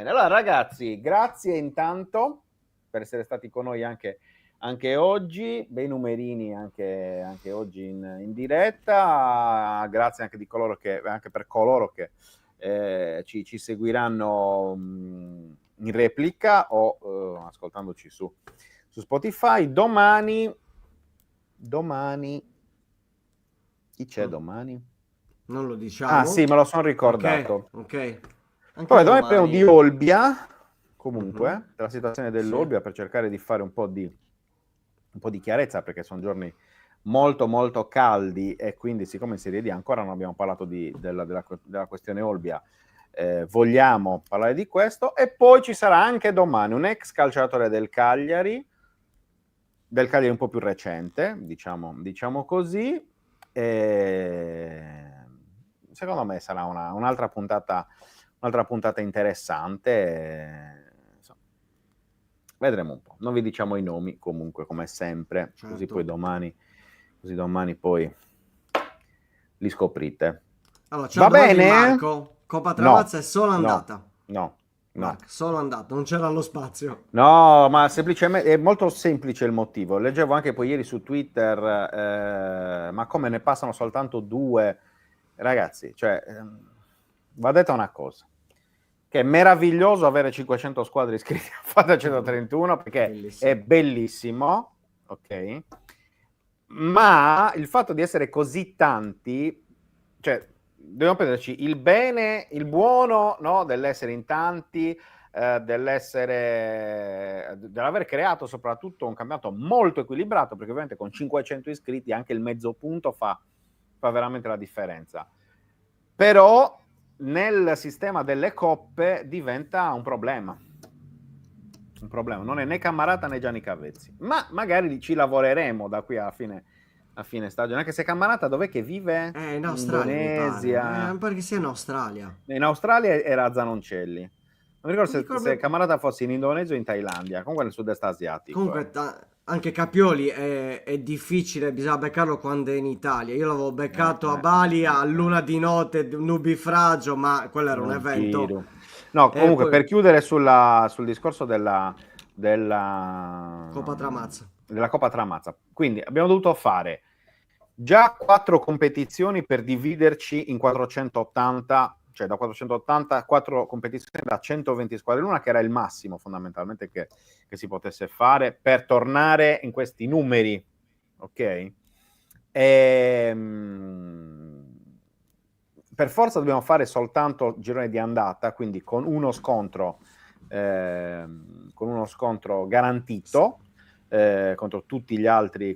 Allora, ragazzi, grazie intanto per essere stati con noi anche oggi, bei numerini anche oggi in diretta. Grazie anche per coloro che ci seguiranno in replica o ascoltandoci su Spotify. Domani domani... Chi c'è domani? Non lo diciamo. Ah sì, me lo sono ricordato. Ok. Anche Poi domani parliamo di Olbia, comunque, Mhm. della situazione dell'Olbia, per cercare di fare un po' di chiarezza, perché sono giorni molto molto caldi e quindi siccome in Serie D ancora non abbiamo parlato della questione Olbia, vogliamo parlare di questo. E poi ci sarà anche domani un ex calciatore del Cagliari un po' più recente, diciamo così. Secondo me sarà un'altra puntata interessante. Insomma, vedremo un po'. Non vi diciamo i nomi comunque, come sempre, Certo. così domani poi li scoprite. Allora, Va bene? Marco, Coppa Tramazza è solo andata. No. Marco, solo andata, non c'era lo spazio. No, ma semplicemente è molto semplice il motivo. Leggevo anche poi ieri su Twitter, ma come ne passano soltanto 2? Ragazzi, cioè, va detta una cosa, che è meraviglioso avere 500 squadre iscritte a Fata 131, perché Bellissimo. è bellissimo, ok? Ma il fatto di essere così tanti, cioè, dobbiamo prenderci il bene, il buono, no, dell'essere in tanti, dell'aver creato soprattutto un campionato molto equilibrato, perché ovviamente con 500 iscritti anche il mezzo punto fa veramente la differenza. Però nel sistema delle coppe diventa un problema. Non è né Cammarata né Gianni Cavezzi, ma magari ci lavoreremo da qui a fine stagione, anche se Cammarata dov'è che vive? In Australia, mi Indonesia. pare. Mi pare che sia in Australia. In Australia era a Zanoncelli. Non mi ricordo Ricordo- se Cammarata fosse in Indonesia o in Thailandia, comunque nel sud-est asiatico. Comunque, anche Capioli è difficile, bisogna beccarlo quando è in Italia. Io l'avevo beccato a Bali a luna di notte, nubifragio, ma quello era un evento. Giro. No, comunque, poi- per chiudere sul discorso della Coppa Tramazza. della Coppa Tramazza, quindi abbiamo dovuto fare già 4 competizioni per dividerci in 480, cioè da 480, 4 competizioni da 120 squadre l'una, che era il massimo fondamentalmente che si potesse fare per tornare in questi numeri, ok? Per forza dobbiamo fare soltanto girone di andata, quindi con uno scontro garantito contro tutti gli altri.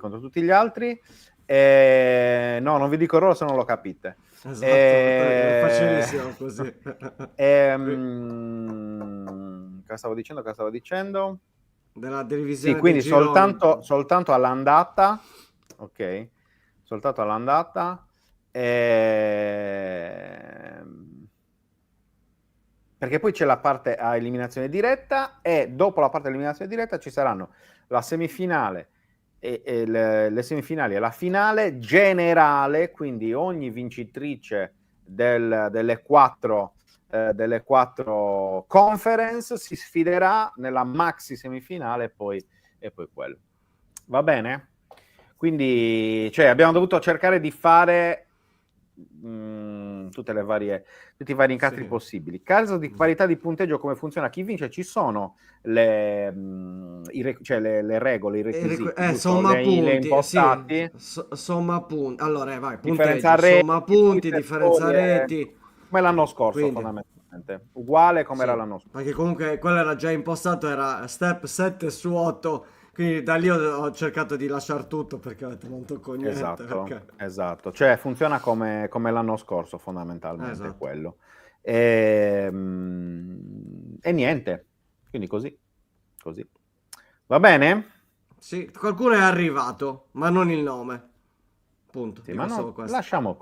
No, non vi dico loro se non lo capite. Esatto, è facilissimo così. Cosa stavo dicendo? Della divisione Sì, quindi dei gironi. soltanto all'andata, ok? Soltanto all'andata. Perché poi c'è la parte a eliminazione diretta e dopo la parte a eliminazione diretta ci saranno la semifinale e le semifinali e la finale generale, quindi ogni vincitrice delle quattro conference si sfiderà nella maxi semifinale e poi quello. Va bene? Quindi abbiamo dovuto cercare di fare tutti i vari incastri possibili. Caso di parità di punteggio, come funziona? Chi vince? Ci sono le regole, i requisiti, somma punti, le impostati, somma punti. Allora, vai, differenza punteggio, reti, somma punti, differenza reti. come l'anno scorso, Quindi, fondamentalmente uguale come sì, era l'anno scorso. perché comunque quello era già impostato, era step 7 su 8. Quindi da lì ho cercato di lasciare tutto perché ho detto non tocco niente. Esatto, cioè funziona come l'anno scorso fondamentalmente, Esatto. quello. E niente, quindi così. Va bene? Sì, qualcuno è arrivato, ma non il nome. Punto. Sì, Dico ma solo no, questo. lasciamo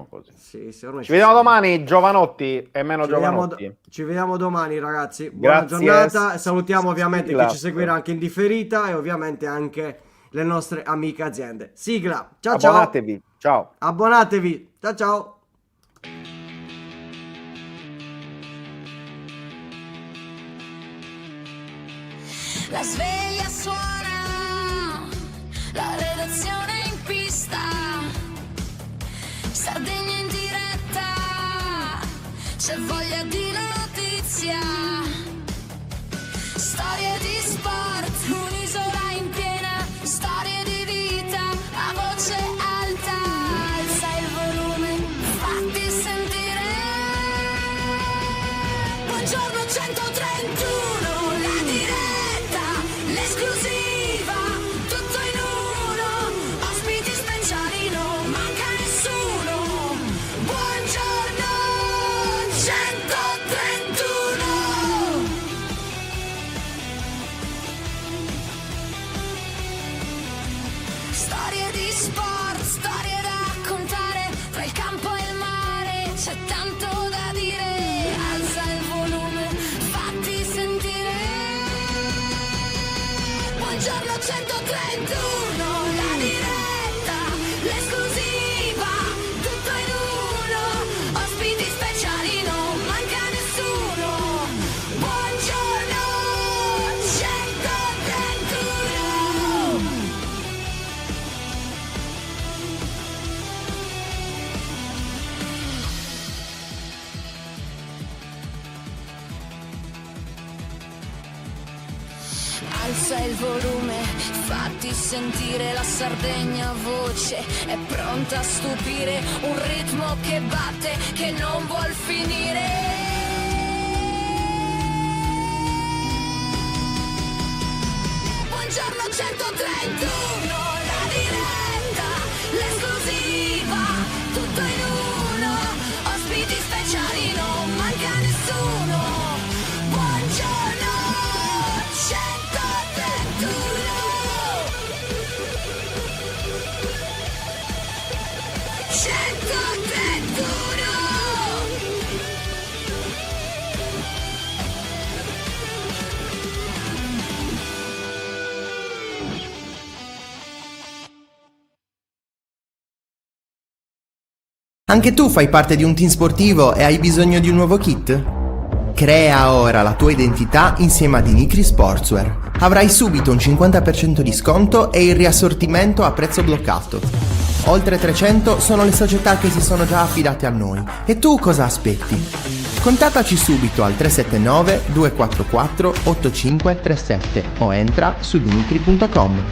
così. Sì, ormai Ci vediamo siamo. domani, giovanotti e meno giovanotti. Ci vediamo domani, ragazzi. Buona Grazie. giornata. E salutiamo ovviamente chi Sigla. ci seguirà anche in differita e ovviamente anche le nostre amiche aziende. Sigla. Ciao Abbonatevi. Ciao. ciao. Abbonatevi. Ciao ciao. La sveglia suona, la redazione in pista, Sardegna in diretta, c'è voglia di notizia, storie di sport, un'isola in piena, storie di vita, Buongiorno 131, la diretta, l'esclusiva, tutto in uno, ospiti speciali, non manca nessuno. Buongiorno 131. Alza il volume, fatti sentire la Sardegna voce, è pronta a stupire, un ritmo che batte, che non vuol finire. Buongiorno 131, la diretta, l'esclusiva, tutto in uno, ospiti speciali, non manca nessuno. Buongiorno 131. 131. Anche tu fai parte di un team sportivo e hai bisogno di un nuovo kit? Crea ora la tua identità insieme a Dinicri Sportswear. Avrai subito un 50% di sconto e il riassortimento a prezzo bloccato. Oltre 300 sono le società che si sono già affidate a noi. E tu cosa aspetti? Contattaci subito al 379 244 8537 o entra su dinicri.com.